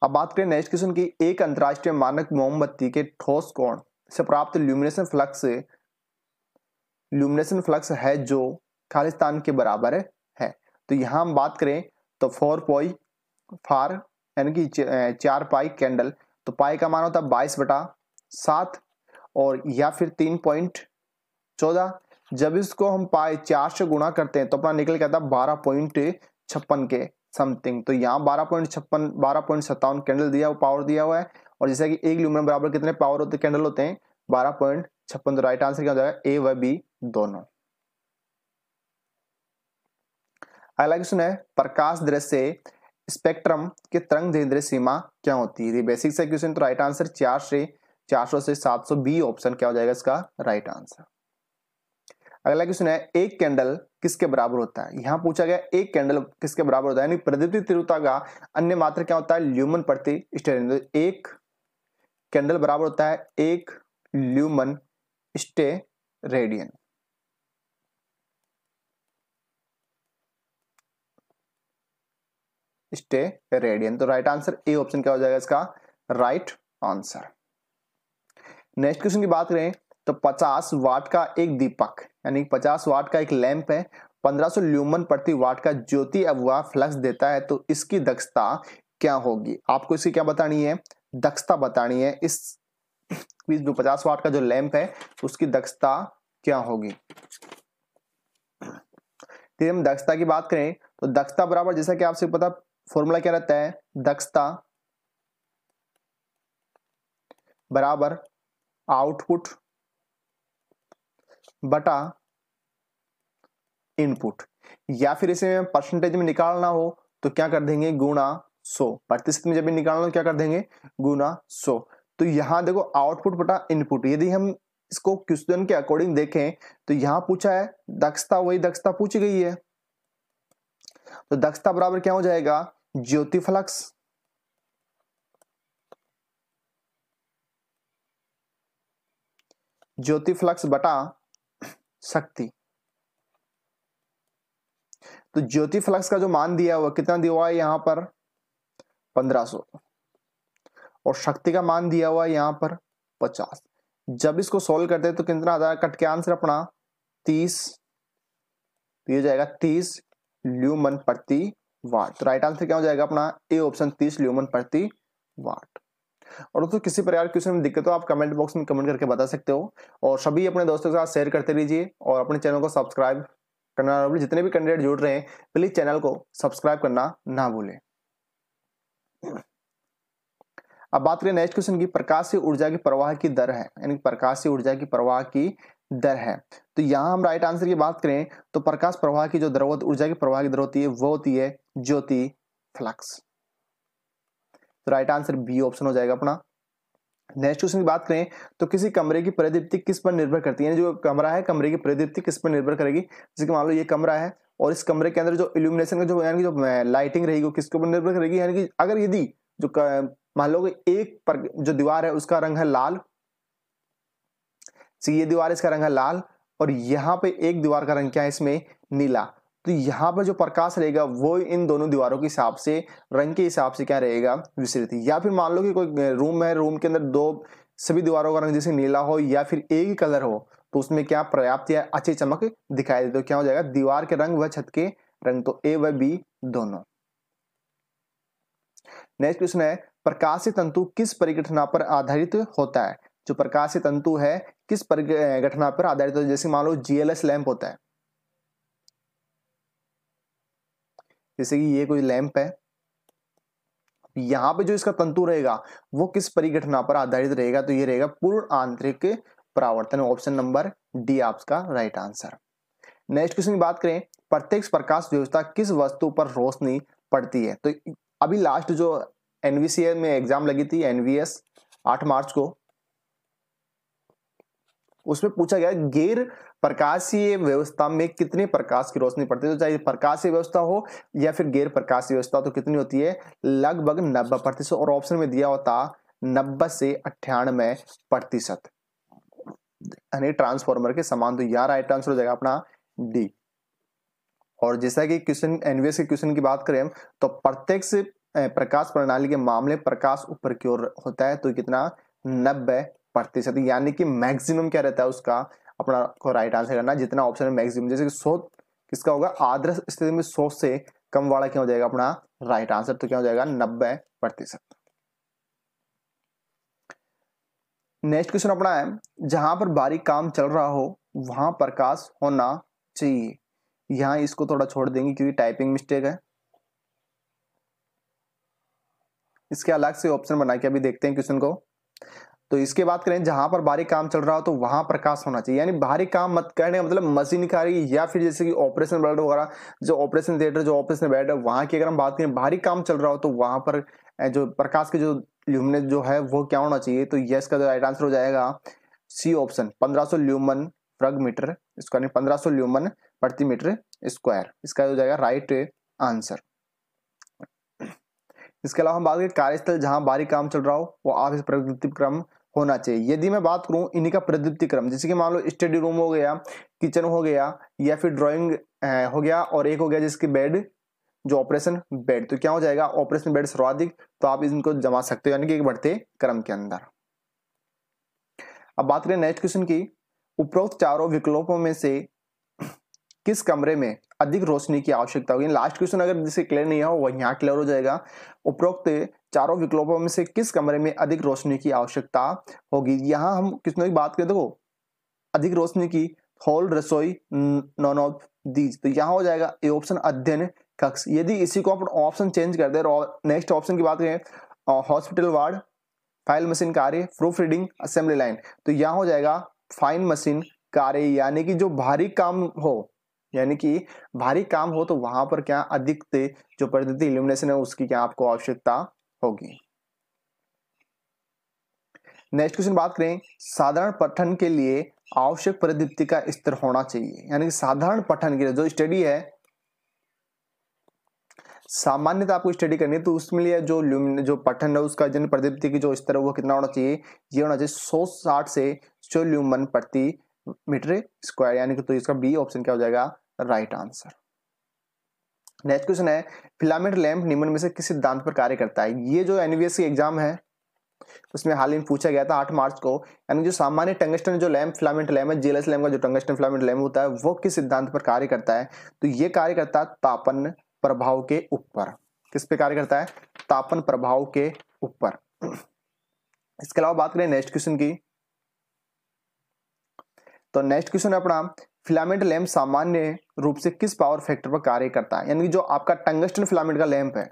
अब बात करें नेक्स्ट क्वेश्चन की, एक अंतरराष्ट्रीय मानक मोमबत्ती के ठोस कोण से प्राप्त ल्यूमिनेशन फ्लक्स है जो खालिस्तान के बराबर है। तो यहां हम बात करें तो 4 यानी कि 4 पाई कैंडल, तो पाई का मान होता है 22/7 और या फिर 3.14। जब इसको हम पाई 4 से गुणा करते हैं तो अपना निकल के आता है 12.56 के समथिंग। तो यहाँ 12.57 कैंडल दिया हुआ, पावर दिया हुआ है, और जैसा कि एक ल्यूमिनम बराबर कितने पावर होते कैंडल होते हैं 12.56। तो राइट आंसर क्या हो जाएगा ए व बी दोनों। अगला क्वेश्चन है, प्रकाश दृश्य स्पेक्ट्रम के तरंग दैर्ध्य सीमा क्या होती है। बेसिक से क्वेश्चन, तो राइट आंसर 400 से 700 बी ऑप्शन क्या हो जाएगा इसका राइट आंसर। अगला क्वेश्चन है, एक कैंडल किसके बराबर होता है। यहां पूछा गया एक कैंडल किसके बराबर होता है, यानी प्रदीप्ति तीव्रता का अन्य मात्रा क्या होता है ल्यूमन प्रति स्टेरेडियन। एक कैंडल बराबर होता है 1 ल्यूमन स्टेरेडियन। तो राइट आंसर ए ऑप्शन क्या हो जाएगा इसका राइट आंसर। नेक्स्ट क्वेश्चन की बात करें तो 50 वाट का एक दीपक यानी 50 वाट का एक लैंप है 1500 ल्यूमन प्रति वाट का ज्योति अववाह फ्लक्स देता है, तो इसकी दक्षता क्या होगी। आपको इसकी क्या बतानी है, दक्षता बतानी है। इस जो 50 वाट का जो लैंप है उसकी दक्षता क्या होगी। फिर हम दक्षता की बात करें तो दक्षता बराबर, जैसा कि आपसे पता फॉर्मूला क्या रहता है, दक्षता बराबर आउटपुट बटा इनपुट, या फिर इसे परसेंटेज में निकालना हो तो क्या कर देंगे गुणा 100। प्रतिशत में जब भी निकालना हो क्या कर देंगे गुणा 100। तो यहां देखो आउटपुट बटा इनपुट, यदि हम इसको क्वेश्चन के अकॉर्डिंग देखें तो यहां पूछा है दक्षता, वही दक्षता पूछी गई है, तो दक्षता बराबर क्या हो जाएगा ज्योति फ्लक्स बटा शक्ति। तो ज्योति फ्लक्स का जो मान दिया हुआ कितना दिया हुआ है यहां पर 1500, और शक्ति का मान दिया हुआ है यहां पर 50। जब इसको सोल्व करते हैं तो कितना आता है, कट के आंसर अपना 30, तो ये जाएगा 30 ल्यूमन प्रति वाट। तो राइट आंसर क्या हो जाएगा अपना ए ऑप्शन 30 ल्यूमन प्रति वाट। और दोस्तों किसी प्रकार की क्वेश्चन में दिक्कत हो आप कमेंट बॉक्स में कमेंट करके बता सकते हो, और सभी अपने दोस्तों के साथ शेयर करते रहिए और अपने चैनल को सब्सक्राइब करना, जितने भी कैंडिडेट जुड़ रहे हैं प्लीज चैनल को सब्सक्राइब करना ना भूलें। अब बात करें नेक्स्ट क्वेश्चन की, प्रकाशीय ऊर्जा की प्रवाह की दर है, यानी प्रकाशीय ऊर्जा की प्रवाह की दर है। तो यहां हम राइट आंसर की बात करें तो प्रकाश प्रवाह की जो दर, ऊर्जा की प्रवाह की दर होती है वो होती है ज्योति फ्लक्स। तो राइट आंसर बी ऑप्शन हो जाएगा अपना। नेक्स्ट क्वेश्चन की बात करें तो किसी कमरे की परिदीप्ति किस पर निर्भर करती है, जो कमरा है कमरे की परिदीप्ति किस पर निर्भर करेगी। जैसे कि मान लो ये कमरा है और इस कमरे के अंदर जो इल्यूमिनेशन का जो यानी कि जो लाइटिंग रहेगी वो किसके ऊपर निर्भर करेगी, यानी कि अगर यदि जो मान लो एक पर जो दीवार है उसका रंग है लाल, ये दीवार इसका रंग है लाल, और यहाँ पे एक दीवार का रंग क्या है इसमें नीला, तो यहाँ पर जो प्रकाश रहेगा वो इन दोनों दीवारों के हिसाब से रंग के हिसाब से क्या रहेगा विसरित। या फिर मान लो कि कोई रूम है, रूम के अंदर दो सभी दीवारों का रंग जैसे नीला हो या फिर एक ही कलर हो, तो उसमें क्या पर्याप्त या अच्छी चमक दिखाई देती है। तो क्या हो जाएगा दीवार के रंग व छत के रंग, तो ए व बी दोनों। नेक्स्ट क्वेश्चन है, प्रकाशीय तंतु किस परिघटना पर आधारित होता है। जो प्रकाशीय तंतु है किस परिघटना पर आधारित होता है। जैसे मान लो जीएलएस लैंप होता है, जैसे कि ये कोई लैंप है, यहां पे जो इसका तंतु रहेगा वो किस परिघटना पर आधारित रहेगा, तो ये रहेगा पूर्ण आंतरिक परावर्तन। ऑप्शन नंबर डी आपका राइट आंसर। नेक्स्ट क्वेश्चन की बात करें, प्रत्यक्ष प्रकाश व्यवस्था किस वस्तु पर रोशनी पड़ती है? तो अभी लास्ट जो एनवीसीए में एग्जाम लगी थी, एनवीएस 8 मार्च को, उसमें पूछा गया गैर प्रकाशीय व्यवस्था में कितने प्रकाश की रोशनी पड़ती है? तो चाहे प्रकाशीय व्यवस्था हो या फिर गैर प्रकाशीय व्यवस्था, तो कितनी होती है? लगभग 90%। और ऑप्शन में दिया होता 90 से 98%, यानी ट्रांसफॉर्मर के समान। तो यार राइट आंसर हो जाएगा अपना डी। और जैसा कि क्वेश्चन एनवीएस के क्वेश्चन की बात करें तो प्रत्यक्ष प्रकाश प्रणाली के मामले प्रकाश ऊपर की ओर होता है, तो कितना? 90%, यानी कि मैक्सिमम क्या रहता है उसका, अपना को राइट आंसर करना जितना ऑप्शन है मैक्सिमम। जैसे कि 100 किसका होगा? आदर्श स्थिति में 100 से कम वाला क्या हो जाएगा अपना राइट आंसर, तो क्या हो जाएगा? 90%। नेक्स्ट क्वेश्चन अपना है, जहां पर बारीक काम चल रहा हो वहां प्रकाश होना चाहिए। यहां इसको थोड़ा छोड़ देंगे क्योंकि टाइपिंग मिस्टेक है, इसके अलग से ऑप्शन बना के अभी देखते हैं क्वेश्चन को। तो इसके बात करें, जहां पर बारीक काम चल रहा हो तो वहां प्रकाश होना चाहिए, यानी बारीक काम मत करने का मतलब मशीन कार्य या फिर जैसे कि ऑपरेशन बेड वगैरह, जो ऑपरेशन थिएटर, जो ऑपरेशन बेड है, वहां की अगर हम बात करें बारीक काम चल रहा हो तो वहां पर जो प्रकाश के जो ल्यूमिनेंस जो है वो क्या होना चाहिए? तो यस का जो राइट आंसर हो जाएगा सी ऑप्शन, 1500 ल्यूमन प्रग मीटर, इसका 1500 ल्यूमन प्रति मीटर स्क्वायर, इसका हो जाएगा राइट आंसर। इसके अलावा हम बात करें, कार्यस्थल जहां बारीक काम चल रहा हो वो आप इस प्रगति क्रम होना चाहिए। यदि मैं बात करूं इन्हीं का प्रदीप्ति क्रम, जैसे कि मान लो स्टडी रूम हो गया, किचन हो गया, या फिर ड्राइंग हो गया, और एक हो गया जिसकी बेड, जो ऑपरेशन बेड, तो क्या हो जाएगा? ऑपरेशन बेड सर्वाधिक, तो आप इनको जमा सकते हो, यानी कि एक बढ़ते क्रम के अंदर। अब बात करें नेक्स्ट क्वेश्चन की, उपरोक्त चारों विकल्पों में से किस कमरे में अधिक रोशनी की आवश्यकता होगी? लास्ट क्वेश्चन अगर जिसे क्लियर नहीं हो वह यहाँ क्लियर हो जाएगा। उपरोक्त चारों विकल्पों में से किस कमरे में अधिक रोशनी की आवश्यकता होगी? यहाँ हम किसने की बात करें, देखो अधिक रोशनी की, हॉल, रसोई, नॉन ऑफ दीज, तो यहाँ हो जाएगा ए ऑप्शन अध्ययन कक्ष। यदि इसी को अपन ऑप्शन चेंज कर दे, नेक्स्ट ऑप्शन की बात करें हॉस्पिटल वार्ड, फाइल मशीन कार्य, प्रूफ रीडिंग, असेंबली लाइन, तो यहाँ हो जाएगा फाइन मशीन कार्य, यानी कि जो भारी काम हो, यानी कि भारी काम हो तो वहां पर क्या अधिक जो पद्धति इल्यूमिनेशन है उसकी क्या आपको आवश्यकता होगी। नेक्स्ट क्वेश्चन बात करें, साधारण पठन के लिए आवश्यक प्रदीप्ति का स्तर होना चाहिए, यानी कि साधारण पठन के लिए जो स्टडी है, सामान्यतः आपको स्टडी करनी है तो उसमें लिए जो पठन है उसका जन प्रदीप्ति की जो स्तर है वो कितना होना चाहिए? ये होना चाहिए 160 से 100 ल्यूमन प्रति मीटर स्क्वायर, यानी कि तो इसका बी ऑप्शन क्या हो जाएगा? Right answer. नेक्स्ट क्वेश्चन है, फिलामेंट लैंप निम्न में से किस सिद्धांत पर कार्य करता है? ये जो एनवीएस की एग्जाम है उसमें हाल ही में पूछा गया था 8 मार्च को, यानी जो सामान्य टंगस्टन जो लैंप फिलामेंट लैंप है, जीएलएस लैंप का जो टंगस्टन फिलामेंट लैंप होता है वो किस सिद्धांत पर कार्य करता है? तो ये कार्य करता है तापन प्रभाव के ऊपर। किस पे कार्य करता है? तापन प्रभाव के ऊपर। इसके अलावा बात करें नेक्स्ट क्वेश्चन की, तो नेक्स्ट क्वेश्चन है अपना, फिलामेंट लैंप सामान्य रूप से किस पावर फैक्टर पर कार्य करता है? यानी जो आपका टंगस्टन फिलामेंट का लैंप है,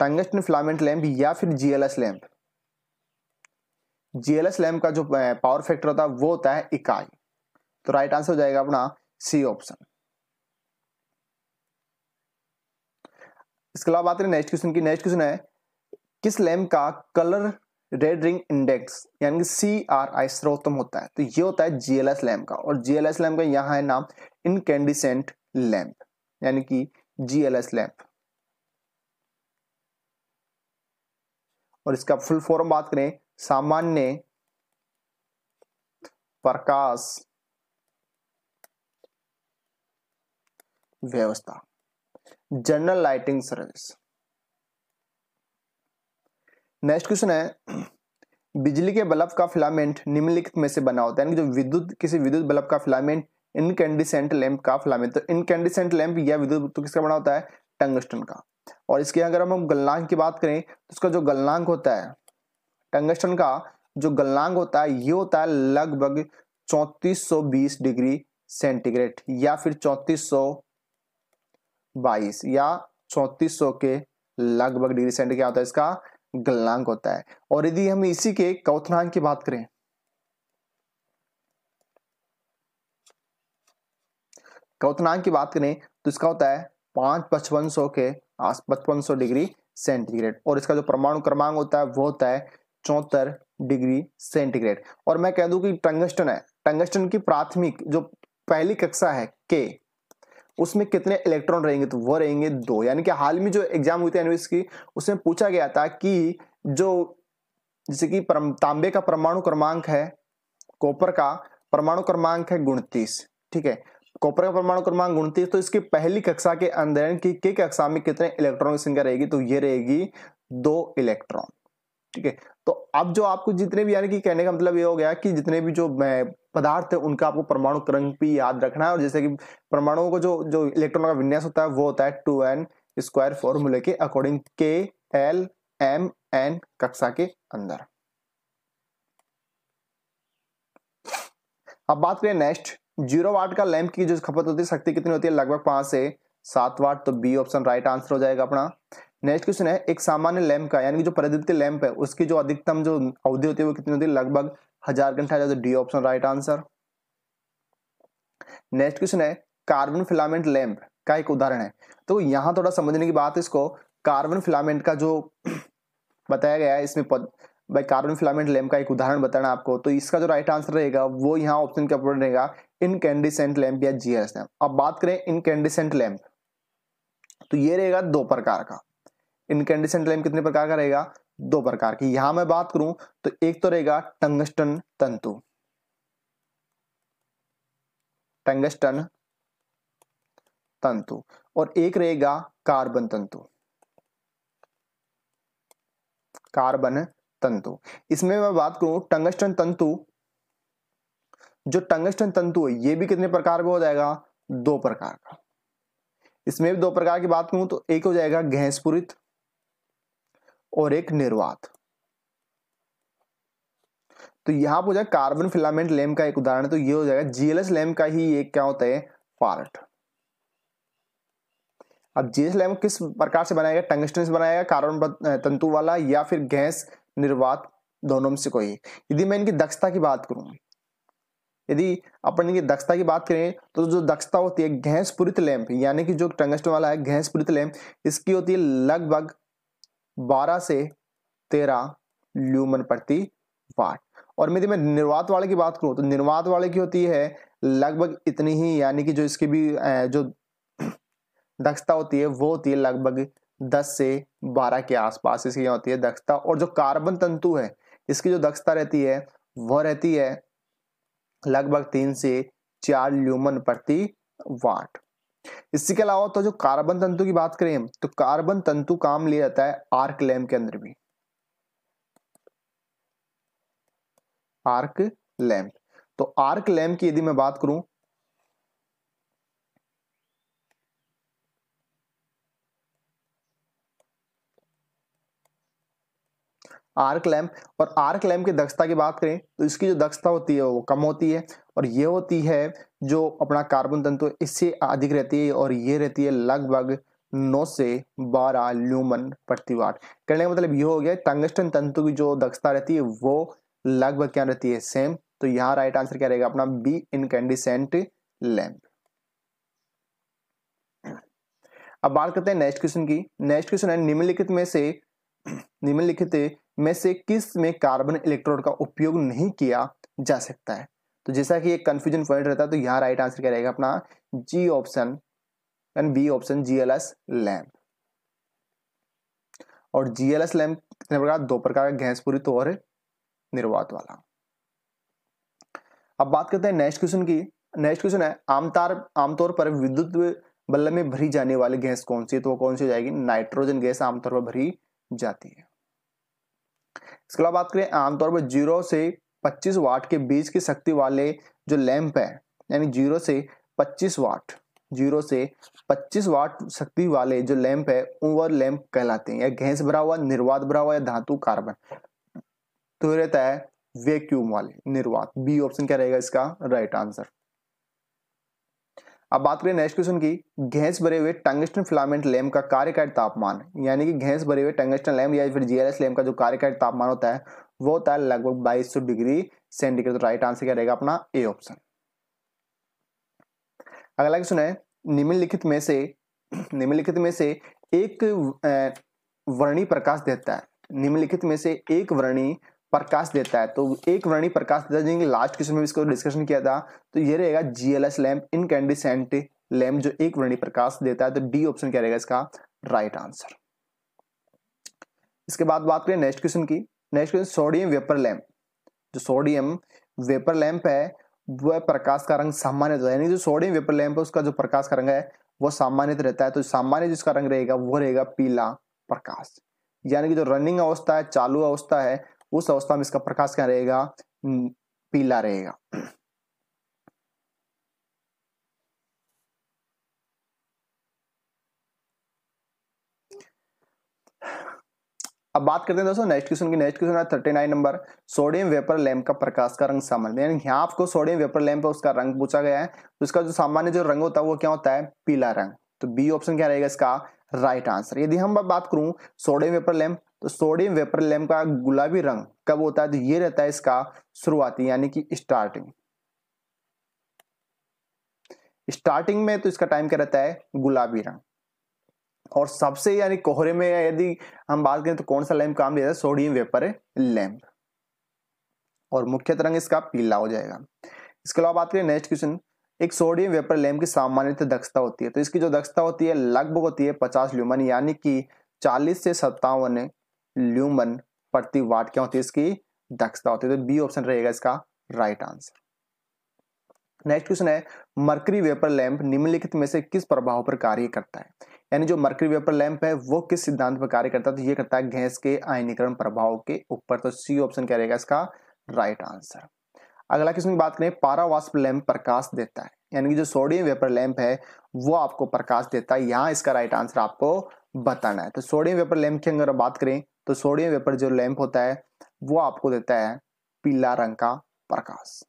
टंगस्टन फिलामेंट लैंप या फिर जीएलएस लैंप, जीएलएस लैंप का जो पावर फैक्टर होता है वो होता है इकाई, तो राइट आंसर हो जाएगा अपना सी ऑप्शन। इसके अलावा बात करें नेक्स्ट क्वेश्चन की, नेक्स्ट क्वेश्चन है, किस लैंप का कलर रेड रिंग इंडेक्स यानी कि CRI सर्वोत्तम होता है? तो ये होता है जीएलएस लैंप का, और जीएलएस लैंप का यहाँ है नाम इनकैंडिसेंट लैंप, यानी कि जीएलएस लैंप। और इसका फुल फॉर्म बात करें, सामान्य प्रकाश व्यवस्था, general lighting service. Next question है, बिजली के बल्ब का फिलामेंट निम्नलिखित में से बना होता है, यानी जो विद्युत किसी विद्युत बल्ब का फिलामेंट इनकैंडिसेंट लैंप का फिलामेंट, तो इनकैंडिसेंट लैंप या विद्युत तो किसका बना होता है? टंगस्टन का। और इसके अगर हम गलनांक की बात करें तो उसका जो गलनांक होता है टंगस्टन का, जो गलनांक होता है ये होता है लगभग 3420 डिग्री सेंटीग्रेड या फिर 3422 या 3400 के लगभग डिग्री सेंटीग्रेड क्या होता है? इसका गलनांक होता है। और यदि हम इसी के क्वथनांक की बात करें क्वथनांक की बात करें तो इसका होता है 5,5500 के 5500 डिग्री सेंटीग्रेड, और इसका जो परमाणु क्रमांक होता है वो होता है 74 डिग्री सेंटीग्रेड। और मैं कह दूं कि टंगस्टन है, टंगस्टन की प्राथमिक जो पहली कक्षा है के, उसमें कितने इलेक्ट्रॉन रहेंगे, तो वो रहेंगे 2। यानी कि हाल में जो एग्जाम हुई थी एनवीएस की, उसमें पूछा गया था कि जो जैसे कि तांबे का परमाणु क्रमांक है, कॉपर का परमाणु क्रमांक है 29, ठीक है, कॉपर का परमाणु क्रमांक 29, तो इसकी पहली कक्षा के अंदर की के कक्षा में कितने इलेक्ट्रॉन की संख्या रहेगी, तो ये रहेगी 2 इलेक्ट्रॉन, ठीक है। तो अब जो आपको जितने भी, यानी कि कहने का मतलब ये हो गया कि जितने भी जो पदार्थ है उनका आपको परमाणु क्रमांक भी याद रखना है, और जैसे कि परमाणुओं को जो जो इलेक्ट्रॉन का विन्यास होता है वो होता है 2n² फॉर्मूले के अकॉर्डिंग, के एल एम एन कक्षा के अंदर। अब बात करें नेक्स्ट, 0 वाट का लैंप की जो खपत होती है, शक्ति कितनी होती है, लगभग 5 से 7 वाट, तो बी ऑप्शन राइट आंसर हो जाएगा अपना। नेक्स्ट क्वेश्चन है, एक सामान्य लैंप का यानी कि जो प्रदीप्ति लैंप है उसकी जो अधिकतम जो अवधि होती है वो कितनी होती है, लगभग 1000 घंटा, तो D option right answer. Next question है, कार्बन फिलामेंट लैंप का एक उदाहरण है, तो यहां थोड़ा समझने की बात है इसको। कार्बन फिलामेंट का जो बताया गया है इसमें भाई कार्बन फिलामेंट लैंप का एक उदाहरण बताना आपको, तो इसका जो राइट आंसर रहेगा वो यहाँ ऑप्शन के ऊपर रहेगा इनकैंडिसेंट लैंप या जीएलएस लैंप। अब बात करें इनकैंडिसेंट लैंप, तो ये रहेगा 2 प्रकार का। इनकैंडिसेंट लैंप कितने प्रकार का रहेगा, 2 प्रकार की। यहां मैं बात करूं तो एक तो रहेगा टंगस्टन तंतु, टंगस्टन तंतु, और एक रहेगा कार्बन तंतु, कार्बन तंतु। इसमें मैं बात करूं टंगस्टन तंतु, जो टंगस्टन तंतु है ये भी कितने प्रकार का हो जाएगा, 2 प्रकार का। इसमें भी 2 प्रकार की बात करूं तो एक हो जाएगा गैसपूरित और एक निर्वात। तो यहां पर हो जाएगा कार्बन फिलामेंट लैंप का एक उदाहरण, तो ये हो जाएगा जीएलएस लैंप का ही एक क्या होता है, पार्ट। अब जीएलएस लैंप किस प्रकार से बनाएगा, टंगस्टन से बनाएगा, कार्बन तंतु वाला, या फिर गैस निर्वात, दोनों में से कोई। यदि मैं इनकी दक्षता की बात करूं, यदि अपन इनकी दक्षता की बात करें तो जो दक्षता होती है गैसपूरित लैंप, यानी कि जो टंगस्टन वाला है गैसपूरित लैंप, इसकी होती है लगभग 12 से 13 ल्यूमन प्रति वाट। और यदि मैं निर्वात वाले की बात करूं तो निर्वात वाले की होती है लगभग इतनी ही, यानी कि जो इसकी भी जो दक्षता होती है वो होती है लगभग 10 से 12 के आसपास इसकी होती है दक्षता। और जो कार्बन तंतु है इसकी जो दक्षता रहती है वह रहती है लगभग 3 से 4 ल्यूमन प्रति वाट। इसी के अलावा तो जो कार्बन तंतु की बात करें तो कार्बन तंतु काम लिया जाता है आर्क लैंप के अंदर भी, आर्क लैंप। तो आर्क लैंप की यदि मैं बात करूं, आर्क लैंप, और आर्क लैंप की दक्षता की बात करें तो इसकी जो दक्षता होती है वो कम होती है, और ये होती है जो अपना कार्बन तंतु इससे अधिक रहती है, और ये रहती है लगभग 9 से 12 ल्यूमन प्रति वाट। कहने का मतलब ये हो गया टंगस्टन तंतु की जो दक्षता रहती है वो लगभग क्या रहती है, सेम। तो यहाँ राइट आंसर क्या रहेगा अपना, बी इनकैंडिसेंट लैंप। अब बात करते हैं नेक्स्ट क्वेश्चन की। नेक्स्ट क्वेश्चन है, निम्नलिखित में से किस में कार्बन इलेक्ट्रोड का उपयोग नहीं किया जा सकता है। तो जैसा कि एक कंफ्यूजन पॉइंट रहता है, तो यहाँ राइट आंसर क्या रहेगा अपना, जी option and B option, GLS lamp. और जीएलएस लैंप कितने प्रकार, 2 प्रकार, गैसपूरित और निर्वात वाला। अब बात करते हैं नेक्स्ट क्वेश्चन की। नेक्स्ट क्वेश्चन है, आमतौर पर विद्युत बल्ब में भरी जाने वाली गैस कौन सी है, तो वो कौन सी हो जाएगी, नाइट्रोजन गैस आमतौर पर भरी जाती है। इसके अलावा बात करें आमतौर पर 0 से 25 वाट के बीच की शक्ति वाले जो लैंप है, यानी 0 से 25 वाट, 0 से 25 वाट शक्ति वाले जो लैंप है वो लैंप कहलाते हैं, या गैस भरा हुआ, निर्वात भरा हुआ, या धातु कार्बन। तो रहता है वैक्यूम वाले, निर्वात। बी ऑप्शन क्या रहेगा इसका राइट आंसर। अब बात करें नेक्स्ट क्वेश्चन की, गैस भरे हुए टंगस्टन फिलामेंट लैंप का कार्यकारी तापमान, यानी कि गैस भरे हुए टंगस्टन लैंप या फिर जीएलएस लैंप का जो कार्यकारी तापमान होता है वो होता है लगभग 2200 डिग्री सेंटीग्रेड। तो राइट आंसर क्या रहेगा अपना, ए ऑप्शन। अगला क्वेश्चन है निम्नलिखित में से एक वर्णी प्रकाश देता है। निम्नलिखित में से एक वर्णी प्रकाश देता है, तो एक वर्णी प्रकाश देता है, जिनके लास्ट क्वेश्चन में इसको डिस्कशन किया था, तो ये रहेगा GLS लैंप, इनकैंडिसेंट लैंप जो एक वर्णी प्रकाश देता है। तो डी ऑप्शन क्या रहेगा इसका राइट आंसर। इसके बाद बात करें नेक्स्ट क्वेश्चन की। Next question sodium vapour lamp. जो सोडियम वेपर लैंप है वह प्रकाश का रंग सामान्य होता है, यानी जो सोडियम वेपर लैंप है उसका जो प्रकाश का रंग है वो सामान्य रहता है। तो सामान्य जिसका रंग रहेगा वो रहेगा पीला प्रकाश, यानी कि जो रनिंग अवस्था है, चालू अवस्था है, उस अवस्था में इसका प्रकाश क्या रहेगा पीला रहेगा। अब बात करते हैं दोस्तों नेक्स्ट क्वेश्चन की। नेक्स्ट क्वेश्चन है 39 नंबर, सोडियम वेपर लैंप का प्रकाश का रंग सामान्य, यानी यहाँ आपको सोडियम वेपर लैंप है उसका रंग पूछा गया है, तो इसका जो सामान्य जो रंग होता है वो क्या होता है पीला रंग। तो बी ऑप्शन क्या रहेगा इसका राइट आंसर। यदि हम बात करूं सोडियम वेपर लैंप, तो सोडियम वेपर लैंप का गुलाबी रंग कब होता है, तो ये रहता है इसका शुरुआती यानी कि स्टार्टिंग में, तो इसका टाइम क्या रहता है गुलाबी रंग। और सबसे यानी कोहरे में यदि हम बात करें तो कौन सा लैंप काम देता है, सोडियम वेपर लैंप, और मुख्य रंग इसका पीला हो जाएगा। इसके अलावा बात करें नेक्स्ट क्वेश्चन, एक सोडियम वेपर लैंप की सामान्य दक्षता होती है, तो इसकी जो दक्षता होती है लगभग होती है 50 ल्यूमन, यानी कि 40 से 57 ल्यूमन प्रति वाट क्या होती है इसकी दक्षता होती है। तो बी ऑप्शन रहेगा इसका राइट आंसर। नेक्स्ट क्वेश्चन है मरकरी वेपर लैंप निम्नलिखित में से किस प्रभाव पर कार्य करता है, यानी जो मरकरी वेपर लैंप है वो किस सिद्धांत पर कार्य करता है, तो ये करता है गैस के आयनीकरण प्रभाव के ऊपर। तो सी ऑप्शन क्या रहेगा इसका राइट आंसर। अगला क्वेश्चन की बात करें, पारावाष्प लैंप प्रकाश देता है, यानी कि जो सोडियम वेपर लैंप है वो आपको प्रकाश देता है, यहाँ इसका राइट आंसर आपको बताना है। तो सोडियम वेपर लैंप की अगर बात करें तो सोडियम वेपर जो लैंप होता है वो आपको देता है पीला रंग का प्रकाश।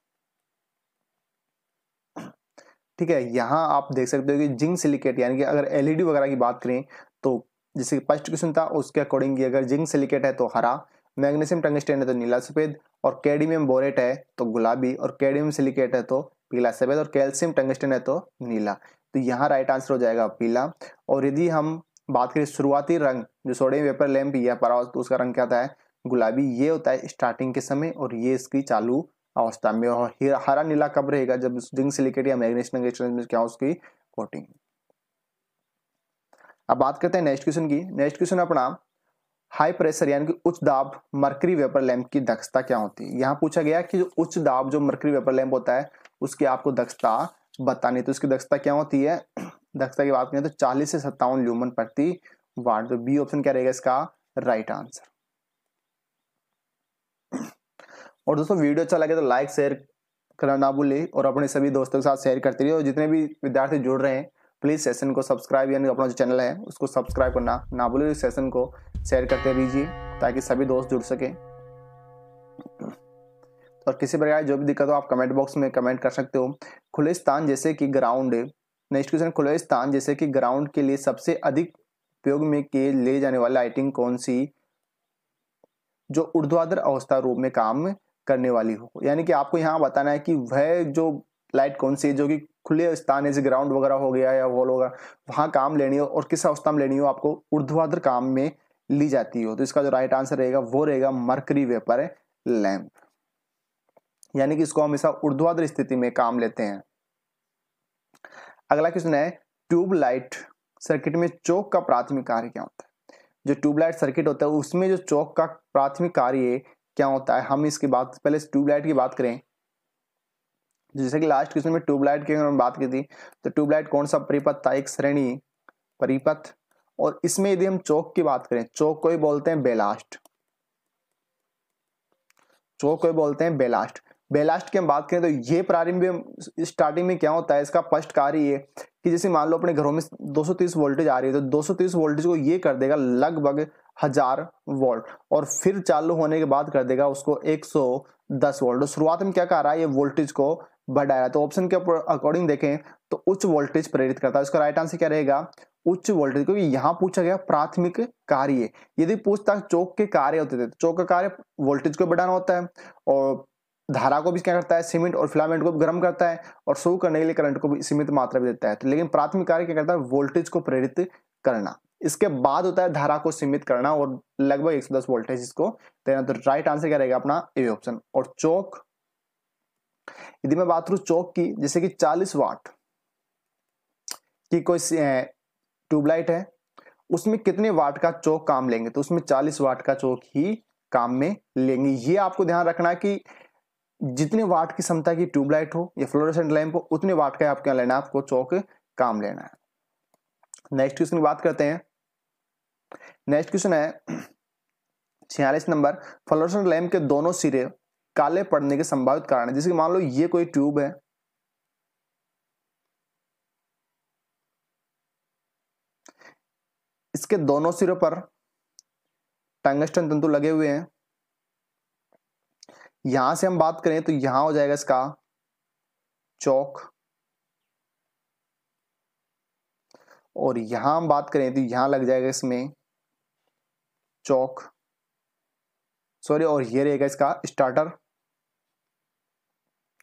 ठीक है, यहाँ आप देख सकते हो कि जिंक सिलिकेट, यानी कि अगर एलईडी वगैरह की बात करें तो जैसे फर्स्ट क्वेश्चन था उसके अकॉर्डिंग अगर जिंक सिलिकेट है तो हरा, मैग्नीशियम टंगस्टन है तो नीला सफेद, और कैडमियम बोरेट है तो गुलाबी, और कैडमियम सिलिकेट है तो पीला सफेद, और कैल्शियम टंगस्टन है तो नीला। तो यहाँ राइट आंसर हो जाएगा पीला। और यदि हम बात करें शुरुआती रंग जो सोडियम वेपर लैंप या परावाष्प, तो उसका रंग क्या होता है गुलाबी, ये होता है स्टार्टिंग के समय, और ये इसकी चालू अवस्था में। और हरा नीला कब रहेगा, जब जिंक सिलिकेट या मैग्नीशियम टंगस्टन में क्या उसकी कोटिंग। अब बात करते हैं नेक्स्ट क्वेश्चन की। नेक्स्ट क्वेश्चन अपना हाई प्रेशर यानी कि उच्च दाब मरकरी वेपर लैंप की दक्षता क्या होती है। यहाँ पूछा गया कि जो उच्च दाब जो मरकरी वेपर लैंप होता है उसकी आपको दक्षता बतानी, तो उसकी दक्षता क्या होती है, दक्षता की बात करें तो 40 से 57 ल्यूमन प्रति वाट। तो बी ऑप्शन क्या रहेगा इसका राइट आंसर। और दोस्तों वीडियो अच्छा लगे तो लाइक शेयर करना ना भूले, और अपने सभी दोस्तों के साथ शेयर करते रहिए। और जितने भी विद्यार्थी जुड़ रहे हैं प्लीज सेशन को सब्सक्राइब, यानी अपना जो चैनल है उसको सब्सक्राइब करना ना भूले, सेशन को शेयर करते रहिए ताकि सभी दोस्त जुड़ सके। और किसी प्रकार जो भी दिक्कत हो आप कमेंट बॉक्स में कमेंट कर सकते हो। खुले स्थान जैसे कि ग्राउंड, नेक्स्ट क्वेश्चन, खुले स्थान जैसे कि ग्राउंड के लिए सबसे अधिक उपयोग में के ले जाने वाली लाइटिंग कौन सी जो ऊर्ध्वाधर अवस्था रूप में काम करने वाली हो, यानी कि आपको यहाँ बताना है कि वह जो लाइट कौन सी है जो कि खुले स्थान जैसे ग्राउंड वगैरह हो गया या वॉल वगैरह वहां काम लेनी हो, और किस अवस्था में लेनी हो, आपको ऊर्ध्वाधर काम में ली जाती हो। तो इसका जो राइट आंसर रहेगा वो रहेगा मरकरी वेपर लैंप, यानी कि इसको हमेशा ऊर्ध्वाधर स्थिति में काम लेते हैं। अगला क्वेश्चन है ट्यूबलाइट सर्किट में चौक का प्राथमिक कार्य क्या होता है। जो ट्यूबलाइट सर्किट होता है उसमें जो चौक का प्राथमिक कार्य क्या होता है, हम इसकी बात पहले ट्यूबलाइट की बात करें। जैसे कि लास्ट क्वेश्चन में ट्यूबलाइट की अगर बात की थी तो ट्यूबलाइट कौन सा परिपथ था, एक श्रेणी परिपथ, और इसमें यदि हम चौक की बात करें, चौक को ही बोलते हैं बेलास्ट, चौक को ही बोलते हैं बेलास्ट। बेलास्ट की हम बात करें तो ये प्रारंभिक स्टार्टिंग में क्या होता है, इसका फर्स्ट कार्य ये कि जैसे मान लो अपने घरों में 230 वोल्टेज आ रही है तो 230 वोल्टेज को ये कर देगा लगभग 1000 वोल्ट, और फिर चालू होने के बाद कर देगा उसको 110 वोल्ट। तो शुरुआत में क्या कर रहा है, ये वोल्टेज को बढ़ा रहा है। तो ऑप्शन के अकॉर्डिंग देखें तो उच्च वोल्टेज प्रेरित करता है। इसका राइट आंसर क्या रहेगा उच्च वोल्टेज, क्योंकि यहाँ पूछा गया प्राथमिक कार्य। यदि पूछता चौक के कार्य होते थे तो चौक का कार्य वोल्टेज को बढ़ाना होता है, और धारा को भी क्या करता है, सीमित, और फिलामेंट को भी गर्म करता है, और शुरू करने के लिए करंट को भी सीमित मात्रा में देता है। तो लेकिन प्राथमिक कार्य क्या करता है, वोल्टेज को प्रेरित करना। इसके बाद होता है धारा को सीमित करना और लगभग 110 वोल्टेज इसको देना। तो राइट आंसर क्या रहेगा अपना, ए ऑप्शन। और चौक, यदि मैं बात करूं चौक की, जैसे कि 40 वाट की कोई ट्यूबलाइट है, उसमें कितने वाट का चौक काम लेंगे, तो उसमें 40 वाट का चौक ही काम में लेंगे। ये आपको ध्यान रखना कि जितने वाट की क्षमता की ट्यूबलाइट हो या फ्लोरोसेंट लैंप हो, उतने वाट का आपको क्या लेना है, आपको चौक काम लेना है। नेक्स्ट क्वेश्चन की बात करते हैं। नेक्स्ट क्वेश्चन है 46 नंबर, फ्लोरोसेंट लैंप के दोनों सिरे काले पड़ने के संभावित कारण है। जैसे कि मान लो ये कोई ट्यूब है, इसके दोनों सिरों पर टंगस्टन तंतु लगे हुए हैं। यहां से हम बात करें तो यहां हो जाएगा इसका चौक, और यहां हम बात करें तो यहां लग जाएगा इसमें चौक, सॉरी, और ये रहेगा इसका स्टार्टर,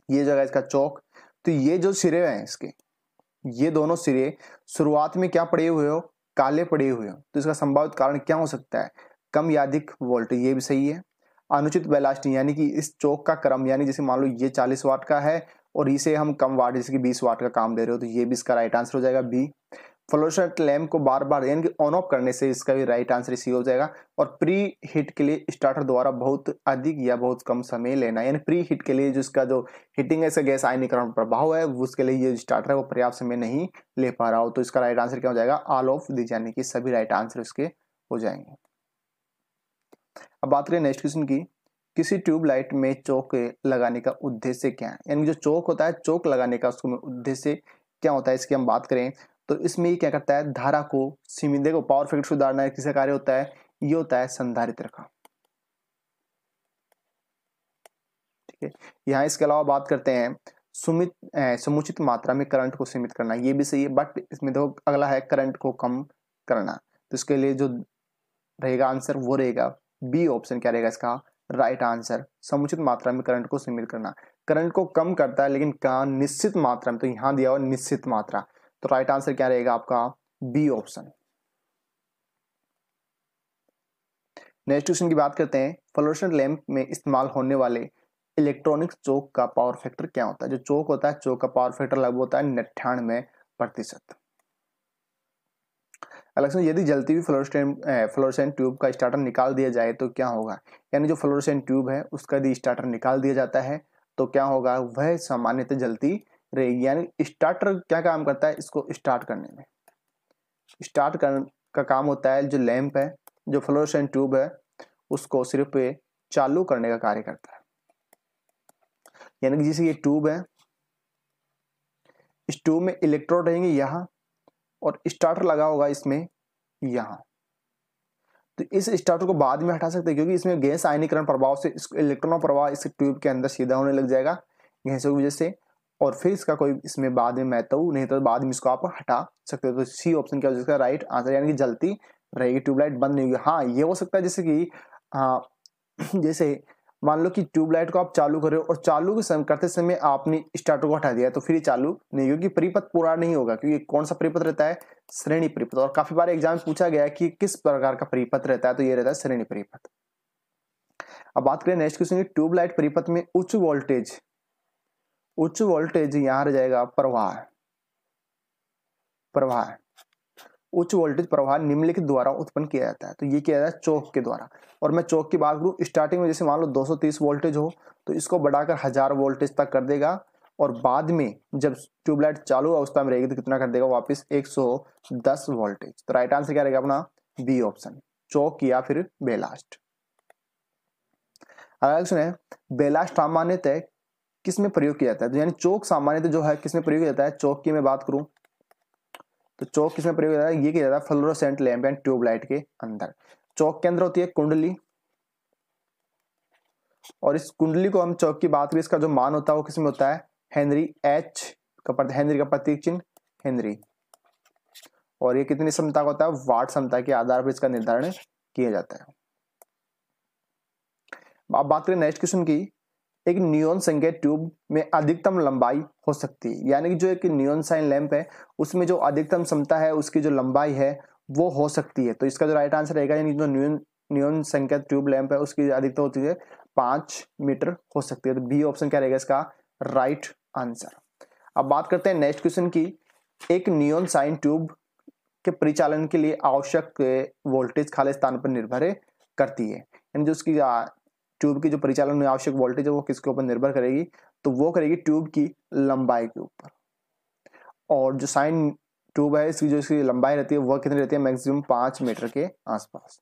ये जगह इसका चौक। तो ये जो सिरे हैं इसके, ये दोनों सिरे शुरुआत में क्या पड़े हुए हो, काले पड़े हुए हो। तो इसका संभावित कारण क्या हो सकता है, कम या अधिक वोल्टेज, ये भी सही है। अनुचित बेलास्टिंग, यानी कि इस चौक का क्रम, यानी जैसे मान लो ये 40 वाट का है और इसे हम कम वाट जैसे कि 20 वाट का काम दे रहे हो, तो ये भी इसका राइट आंसर हो जाएगा बी। फ्लोरोसेंट लैंप को बार बार यानी कि ऑन ऑफ करने से इसका भी राइट आंसर इसी हो जाएगा। और प्री हिट के लिए स्टार्टर द्वारा बहुत अधिक या बहुत कम समय लेना, यानी प्री हिट के लिए जो इसका जो हिटिंग है, इसका गैस आयनीकरण प्रभाव है, उसके लिए ये स्टार्टर है वो पर्याप्त समय नहीं ले पा रहा हो। तो इसका राइट आंसर क्या हो जाएगा, ऑल ऑफ दिस, यानी कि सभी राइट आंसर इसके हो जाएंगे। अब बात करें नेक्स्ट क्वेश्चन की, किसी ट्यूबलाइट में चौक लगाने का उद्देश्य क्या है, यानी जो चौक होता है, चौक लगाने का उसको उद्देश्य क्या होता है, इसकी हम बात करें तो इसमें ये क्या करता है, धारा को सीमित, देखो पावर फैक्टर सुधारना किसका कार्य होता है, ये होता है संधारित्र का। ठीक है, यहाँ इसके अलावा बात करते हैं समुचित मात्रा में करंट को सीमित करना, ये भी सही है, बट इसमें देखो अगला है करंट को कम करना। तो इसके लिए जो रहेगा आंसर वो रहेगा बी ऑप्शन, क्या रहेगा इसका राइट आंसर, समुचित मात्रा में करंट को सीमित करना। करंट को कम करता है लेकिन कहाँ, निश्चित मात्रा में, तो यहां दिया हुआ निश्चित मात्रा, तो राइट आंसर क्या रहेगा आपका बी ऑप्शन। नेक्स्ट क्वेश्चन की बात करते हैं, फ्लोरोसेंट लैंप में इस्तेमाल होने वाले इलेक्ट्रॉनिक चौक का पावर फैक्टर क्या होता है। जो चौक होता है, चौक का पावर फैक्टर लगभग होता है 99%। अलेक्सा, यदि जलती हुई फ्लोरोसेंट ट्यूब का स्टार्टर निकाल दिया जाए तो क्या होगा, यानी जो फ्लोरोसेंट ट्यूब है उसका यदि स्टार्टर निकाल दिया जाता है तो क्या होगा, वह सामान्यतः जलती रहेगी। यानी स्टार्टर क्या काम करता है, इसको स्टार्ट करने में, स्टार्ट का काम होता है। जो लैंप है, जो फ्लोरोसेंट ट्यूब है, उसको सिर्फ चालू करने का कार्य करता है। यानी कि जैसे ये ट्यूब है, इस ट्यूब में इलेक्ट्रोड रहेंगे यहाँ, और स्टार्टर लगा होगा इसमें यहाँ। तो इस स्टार्टर को बाद में हटा सकते हैं क्योंकि इसमें गैस आयनीकरण प्रभाव से इलेक्ट्रॉनों प्रवाह इस ट्यूब के अंदर सीधा होने लग जाएगा गैसों की वजह से, और फिर इसका कोई इसमें बाद में महत्व नहीं, तो बाद में इसको आप हटा सकते हो। तो सी ऑप्शन क्या हो जाएगा राइट आंसर, यानी कि जलती रहेगी, ट्यूबलाइट बंद नहीं होगी। हाँ, ये हो सकता है जैसे कि जैसे मान लो कि ट्यूबलाइट को आप चालू कर रहे हो और चालू करते समय आपने स्टार्टर को हटा दिया, तो फिर ये चालू नहीं होगी, परिपथ पूरा नहीं होगा, क्योंकि कौन सा परिपथ रहता है, श्रेणी परिपथ। और काफी बार एग्जाम में पूछा गया है कि किस प्रकार का परिपथ रहता है, तो ये रहता है श्रेणी परिपथ। अब बात करें नेक्स्ट क्वेश्चन की, ट्यूबलाइट परिपथ में उच्च वोल्टेज यहां रह जाएगा प्रवाह, उच्च वोल्टेज प्रवाह निम्नलिखित द्वारा उत्पन्न किया जाता है। तो ये किया जाता है चौक के द्वारा। और मैं चौक की बात करूं, स्टार्टिंग में जैसे मान लो 230 वोल्टेज हो तो इसको बढ़ाकर 1000 वोल्टेज तक कर देगा, और बाद में जब ट्यूबलाइट चालू अवस्था में रहेगी तो कितना कर देगा, वापस 110 वोल्टेज। तो राइट आंसर क्या रहेगा अपना बी ऑप्शन, चौक या फिर बेलास्ट। अगला सुने, बेलास्ट सामान्यतः किसमें प्रयोग किया जाता है, तो यानी चौक सामान्यतः जो है किसमें प्रयोग किया जाता है। चौक की मैं बात करूं तो चौक किसमें प्रयोग किया जाता है, ये किया जाता है फ्लोरोसेंट लैंप एंड ट्यूबलाइट के अंदर। चौक के अंदर होती है कुंडली, और इस कुंडली को हम चौक की बात करें, इसका जो मान होता है वो किसमें होता है, हेनरी हेनरी का प्रतीक चिन्ह हेनरी, और ये कितनी क्षमता का होता है, वाट क्षमता के आधार पर इसका निर्धारण किया जाता है। अब बात करें नेक्स्ट क्वेश्चन की, एक नियॉन संकेत ट्यूब में अधिकतम लंबाई हो सकती है, यानी कि जो एक नियॉन साइन लैंप है उसमें जो अधिकतम क्षमता है उसकी जो लंबाई है वो हो सकती है। तो इसका जो राइट आंसर रहेगा, यानी जो नियॉन संकेत ट्यूब लैंप है उसकी अधिकतम होती है 5 मीटर हो सकती है। तो बी ऑप्शन क्या रहेगा इसका राइट आंसर। अब बात करते हैं नेक्स्ट क्वेश्चन की। एक नियॉन साइन ट्यूब के परिचालन के लिए आवश्यक वोल्टेज खाली स्थान पर निर्भर करती है, यानी जो उसकी ट्यूब की जो परिचालन में आवश्यक वोल्टेज है वो किसके ऊपर निर्भर करेगी, तो वो करेगी ट्यूब की लंबाई के ऊपर। और जो साइन ट्यूब है इसकी जो इसकी लंबाई रहती है वह कितनी रहती है, मैक्सिमम 5 मीटर के आसपास।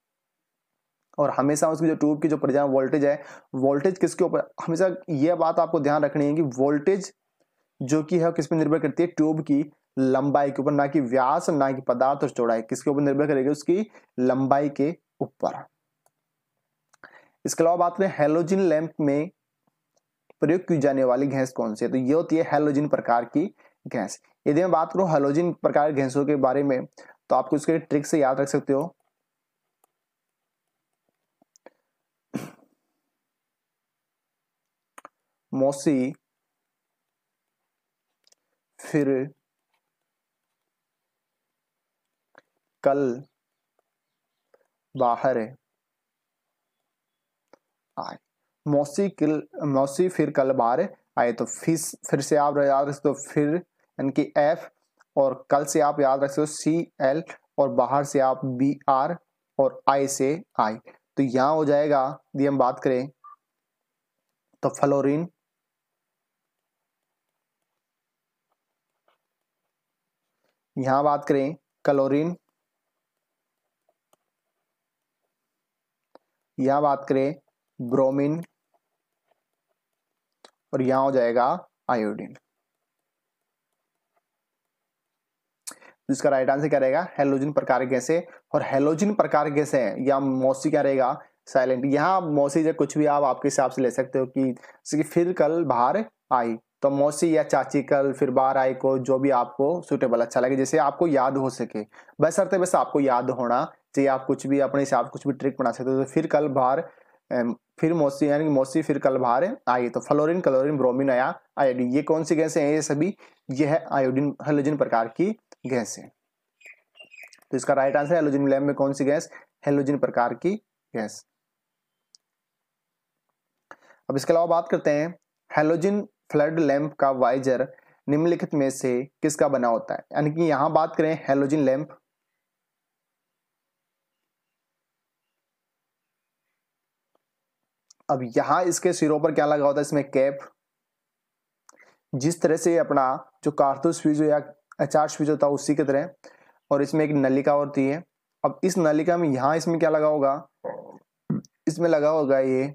और हमेशा उसकी जो ट्यूब की जो परिचालन वोल्टेज है, वोल्टेज किसके ऊपर, हमेशा यह बात आपको ध्यान रखनी है कि वोल्टेज जो कि है किस पर निर्भर करती है, ट्यूब की लंबाई के ऊपर, ना कि व्यास, ना कि पदार्थ और चौड़ाई, किसके ऊपर निर्भर करेगी, उसकी लंबाई के ऊपर। इसके अलावा बात करें हैलोजन लैंप में प्रयोग की जाने वाली गैस कौन सी है, तो ये होती है हैलोजन प्रकार की गैस। यदि मैं बात करूं हैलोजन प्रकार की गैसों के बारे में तो आपको इसके ट्रिक से याद रख सकते हो। मौसी, फिर कल बाहर आए, मौसी फिर कल बाहर आए। तो फिर से आप याद रख सकते हो फिर यानी कि एफ, और कल से आप याद रख सकते हो CL, और बाहर से आप BR, और आई से आई। तो यहां हो जाएगा, यदि हम बात करें तो फ्लोरीन, यहां बात करें क्लोरीन, यहां बात करें ब्रोमीन, और यहां हो जाएगा आयोडीन। जिसका राइट आंसर क्या रहेगा, हैलोजन प्रकार की गैसें। और हैलोजन प्रकार की गैसें या मौसी क्या रहेगा, साइलेंट। यहाँ मौसी से कुछ भी आप आपके हिसाब से ले सकते हो कि फिर कल बाहर आई, तो मौसी या चाची कल फिर बाहर आई को जो भी आपको सुटेबल अच्छा लगे, जैसे आपको याद हो सके, बस अर्थ है बस आपको याद होना चाहिए। आप कुछ भी अपने हिसाब कुछ भी ट्रिक बना सकते हो। तो फिर कल बाहर, फिर मौसी यानी कि मौसी फिर कल बाहर आई, तो फ्लोरीन, क्लोरीन, ब्रोमीन, आयोडीन, ये कौन सी गैसें हैं, ये सभी ये है आयोडीन हैलोजन प्रकार की गैस है। तो इसका राइट आंसर हैलोजन लैंप में कौन सी गैस, हैलोजन प्रकार की गैस। अब इसके अलावा बात करते हैं हैलोजन फ्लड लैंप का वाइजर निम्नलिखित में से किसका बना होता है, यानी कि यहां बात करें हैलोजन लैंप, अब यहां इसके सिरों पर क्या लगा होता है, इसमें कैप, जिस तरह से अपना जो कारतूस फ्यूज या अचार फ्यूज होता है उसी की तरह, और इसमें एक नलिका होती है। अब इस नलिका में यहां इसमें क्या लगा होगा, इसमें लगा होगा ये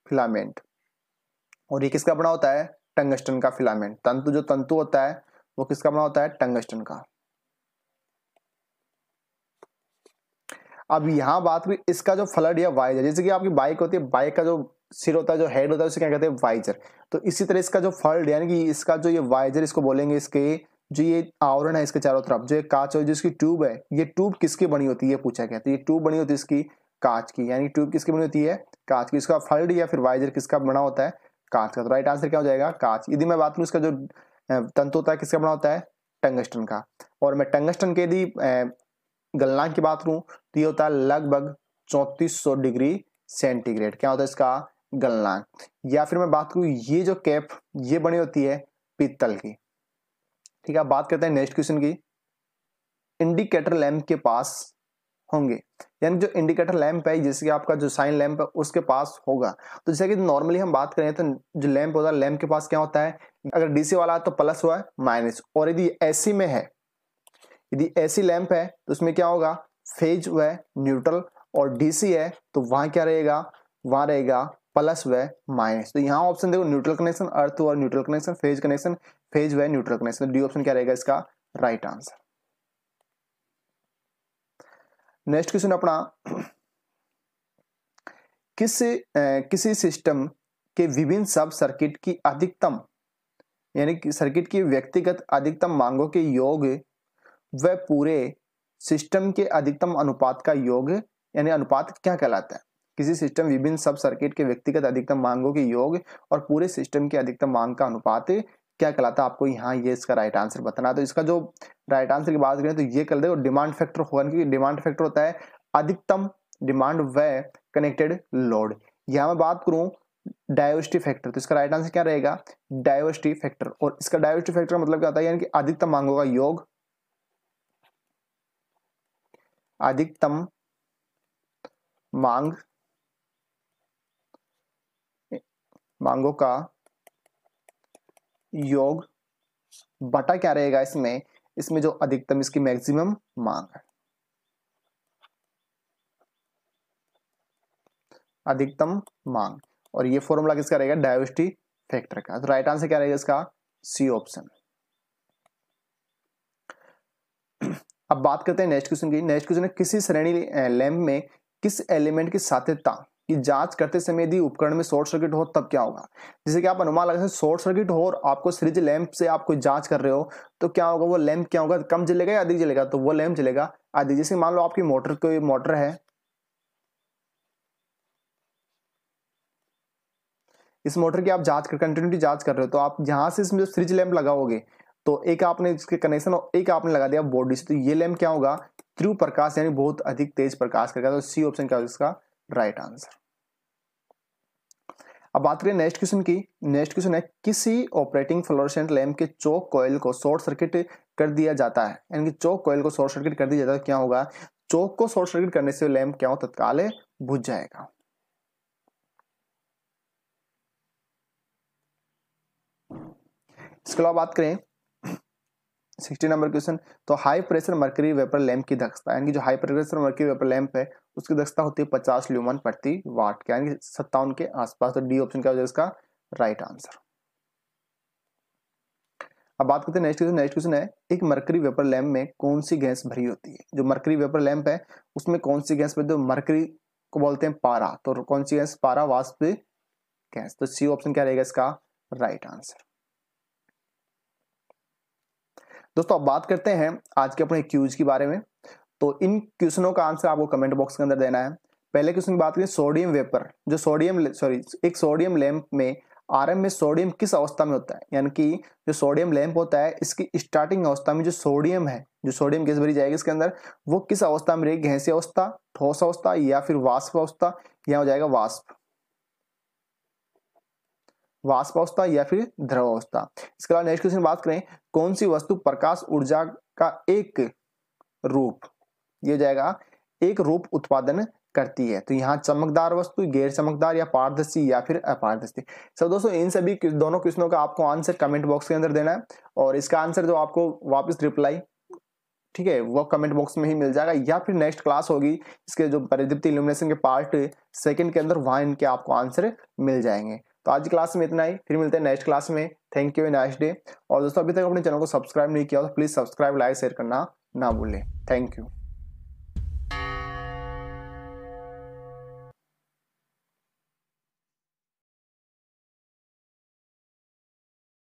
फिलामेंट, और ये किसका बना होता है, टंगस्टन का फिलामेंट। तंतु जो तंतु होता है वो किसका बना होता है, टंगस्टन का। अब यहां बात हुई इसका जो फ्लड या वाइजर, जैसे कि आपकी बाइक होती है, बाइक का जो सिर होता है, जो हेड होता है, उसे क्या कहते हैं, वाइजर। तो इसी तरह इसका जो फ्लड यानी कि इसका जो ये वाइजर इसको बोलेंगे, इसके जो ये आवरण है इसके चारों तरफ, जो ये कांच और जिसकी ट्यूब है, ये ट्यूब किसकी बनी होती है, ये पूछा गया। तो ये ट्यूब बनी होती है इसकी कांच की, यानी ट्यूब किसकी बनी होती है, कांच की। इसका फ्लड या फिर वाइजर किसका बना होता है, कांच का। तो राइट आंसर क्या हो जाएगा, कांच। यदि मैं बात करूं इसका जो तंतु होता है किसका बना होता है, टंगस्टन का। और मैं टंगस्टन के यदि गलनांक की बात करूं तो ये होता है लगभग 3400 डिग्री सेंटीग्रेड, क्या होता है इसका गलनांक। या फिर मैं बात करूं ये जो कैप ये बनी होती है पीतल की। ठीक है, बात करते हैं नेक्स्ट क्वेश्चन की। इंडिकेटर लैंप के पास होंगे, यानी जो इंडिकेटर लैंप है जैसे कि आपका जो साइन लैंप है उसके पास होगा। तो जैसे कि नॉर्मली हम बात करें तो जो लैंप होता है, लैंप के पास क्या होता है, अगर डीसी वाला है तो प्लस हुआ है माइनस, और यदि एसी में है, यदि एसी लैंप है तो उसमें क्या होगा, फेज व न्यूट्रल, और डीसी है तो वहां क्या रहेगा, वहां रहेगा प्लस व माइनस। तो यहाँ ऑप्शन देखो, न्यूट्रल कनेक्शन, अर्थ और neutral connection, phase connection, phase व न्यूट्रल कनेक्शन। डी ऑप्शन क्या रहेगा इसका राइट आंसर। नेक्स्ट क्वेश्चन अपना, किसी सिस्टम के विभिन्न सब सर्किट की अधिकतम, यानी कि सर्किट की व्यक्तिगत अधिकतम मांगों के योग व पूरे सिस्टम के अधिकतम अनुपात का योग, यानी अनुपात क्या कहलाता है, किसी सिस्टम विभिन्न सब सर्किट के व्यक्तिगत अधिकतम मांगों के योग और पूरे सिस्टम की अधिकतम मांग का अनुपात क्या कहलाता है, आपको यहाँ ये इसका राइट आंसर बताना है। तो इसका जो राइट आंसर की बात करें तो ये कर दे, डिमांड फैक्टर होगा, क्योंकि डिमांड फैक्टर होता है अधिकतम डिमांड व कनेक्टेड लोड। यहाँ मैं बात करूं डाइवर्सिटी फैक्टर, तो इसका राइट आंसर क्या रहेगा, डाइवर्सिटी फैक्टर। और इसका डाइवर्सिटी फैक्टर मतलब क्या होता है, यानी कि अधिकतम मांगों का योग, अधिकतम मांगों का योग बटा क्या रहेगा इसमें जो अधिकतम इसकी मैक्सिमम मांग है, अधिकतम मांग। और ये फॉर्मूला किसका रहेगा, डाइवर्सिटी फैक्टर का। तो राइट आंसर क्या रहेगा इसका, सी ऑप्शन। अब बात करते हैं नेक्स्ट क्वेश्चन की। नेक्स्ट क्वेश्चन है किसी श्रेणी लैंप में किस एलिमेंट की साध्यता की जांच करते समय यदि उपकरण में शॉर्ट सर्किट हो तब क्या होगा। जैसे कि आप अनुमान लगा सकते शॉर्ट सर्किट हो और आपको सीरीज लैंप से आप कोई जांच कर रहे हो तो क्या होगा, वो लैंप क्या होगा, कम जलेगा या अधिक जलेगा, तो वो लैंप जलेगा अधिक। जैसे मान लो आपकी मोटर है, इस मोटर की आप कंटिन्यूटी जांच कर रहे हो, तो आप जहां से इसमें जो सीरीज लैंप लगाओगे तो एक आपने इसके कनेक्शन और एक आपने लगा दिया बॉडी से, तो ये लैंप क्या होगा, तीव्र प्रकाश यानी बहुत अधिक तेज प्रकाश करेगा। तो सी ऑप्शन क्या होगा इसका राइट आंसर। अब बात करें नेक्स्ट क्वेश्चन की। नेक्स्ट क्वेश्चन है किसी ऑपरेटिंग फ्लोरोसेंट लैंप के चौक कॉइल को शॉर्ट सर्किट कर दिया जाता है, यानी कि चौक कॉइल को शॉर्ट सर्किट कर दिया जाता है, क्या होगा, चौक को शॉर्ट सर्किट करने से लैंप क्या हो, तत्काल बुझ जाएगा। इसके अलावा बात करें 60 नंबर क्वेश्चन, तो high pressure mercury vapour lamp की दक्षता, यानी कि जो high pressure mercury vapour lamp है उसकी दक्षता होती है 50 ल्यूमन प्रति वाट, यानी कि 57 के आसपास। तो डी ऑप्शन क्या हो जाएगा इसका राइट आंसर। अब बात करते हैं नेक्स्ट क्वेश्चन। नेक्स्ट क्वेश्चन है एक मर्करी वेपर लैंप में कौन सी गैस भरी होती है। जो मर्करी वेपर लैंप है उसमें कौन सी गैस, जो मर्करी को बोलते हैं पारा, तो कौन सी गैस, पारा वाष्प गैस। तो सी ऑप्शन क्या रहेगा इसका राइट आंसर। दोस्तों अब बात करते हैं आज के अपने क्यूज के बारे में। तो इन क्वेश्चनों का आंसर आपको कमेंट बॉक्स के अंदर देना है। पहले क्वेश्चन की बात करें सोडियम वेपर, जो एक सोडियम लैंप में आरएम में सोडियम किस अवस्था में होता है, यानी कि जो सोडियम लैंप होता है इसकी स्टार्टिंग अवस्था में जो सोडियम है, जो सोडियम गैस भरी जाएगी इसके अंदर, वो किस अवस्था में रहेगी, गैसीय अवस्था, ठोस अवस्था या फिर वाष्प अवस्था, या हो जाएगा वाष्प अवस्था या फिर द्रव अवस्था। इसके अलावा नेक्स्ट क्वेश्चन बात करें कौन सी वस्तु प्रकाश ऊर्जा का एक रूप, ये जाएगा एक रूप उत्पादन करती है। तो यहाँ चमकदार वस्तु, गैर चमकदार, या पारदर्शी या फिर अपारदर्शी। सब दोस्तों इन सभी दोनों क्वेश्चनों का आपको आंसर कमेंट बॉक्स के अंदर देना है और इसका आंसर जो आपको वापस रिप्लाई, ठीक है, वो कमेंट बॉक्स में ही मिल जाएगा, या फिर नेक्स्ट क्लास होगी इसके जो परिदीप्ति इल्यूमिनेशन के पार्ट 2 के अंदर, वहां इनके आपको आंसर मिल जाएंगे। तो आज की क्लास में इतना ही, फिर मिलते हैं नेक्स्ट क्लास में। Thank you, nice day. और दोस्तों अभी तक अपने चैनल को सब्सक्राइब नहीं किया तो प्लीज सब्सक्राइब, लाइक, शेयर करना ना भूलें। Thank you.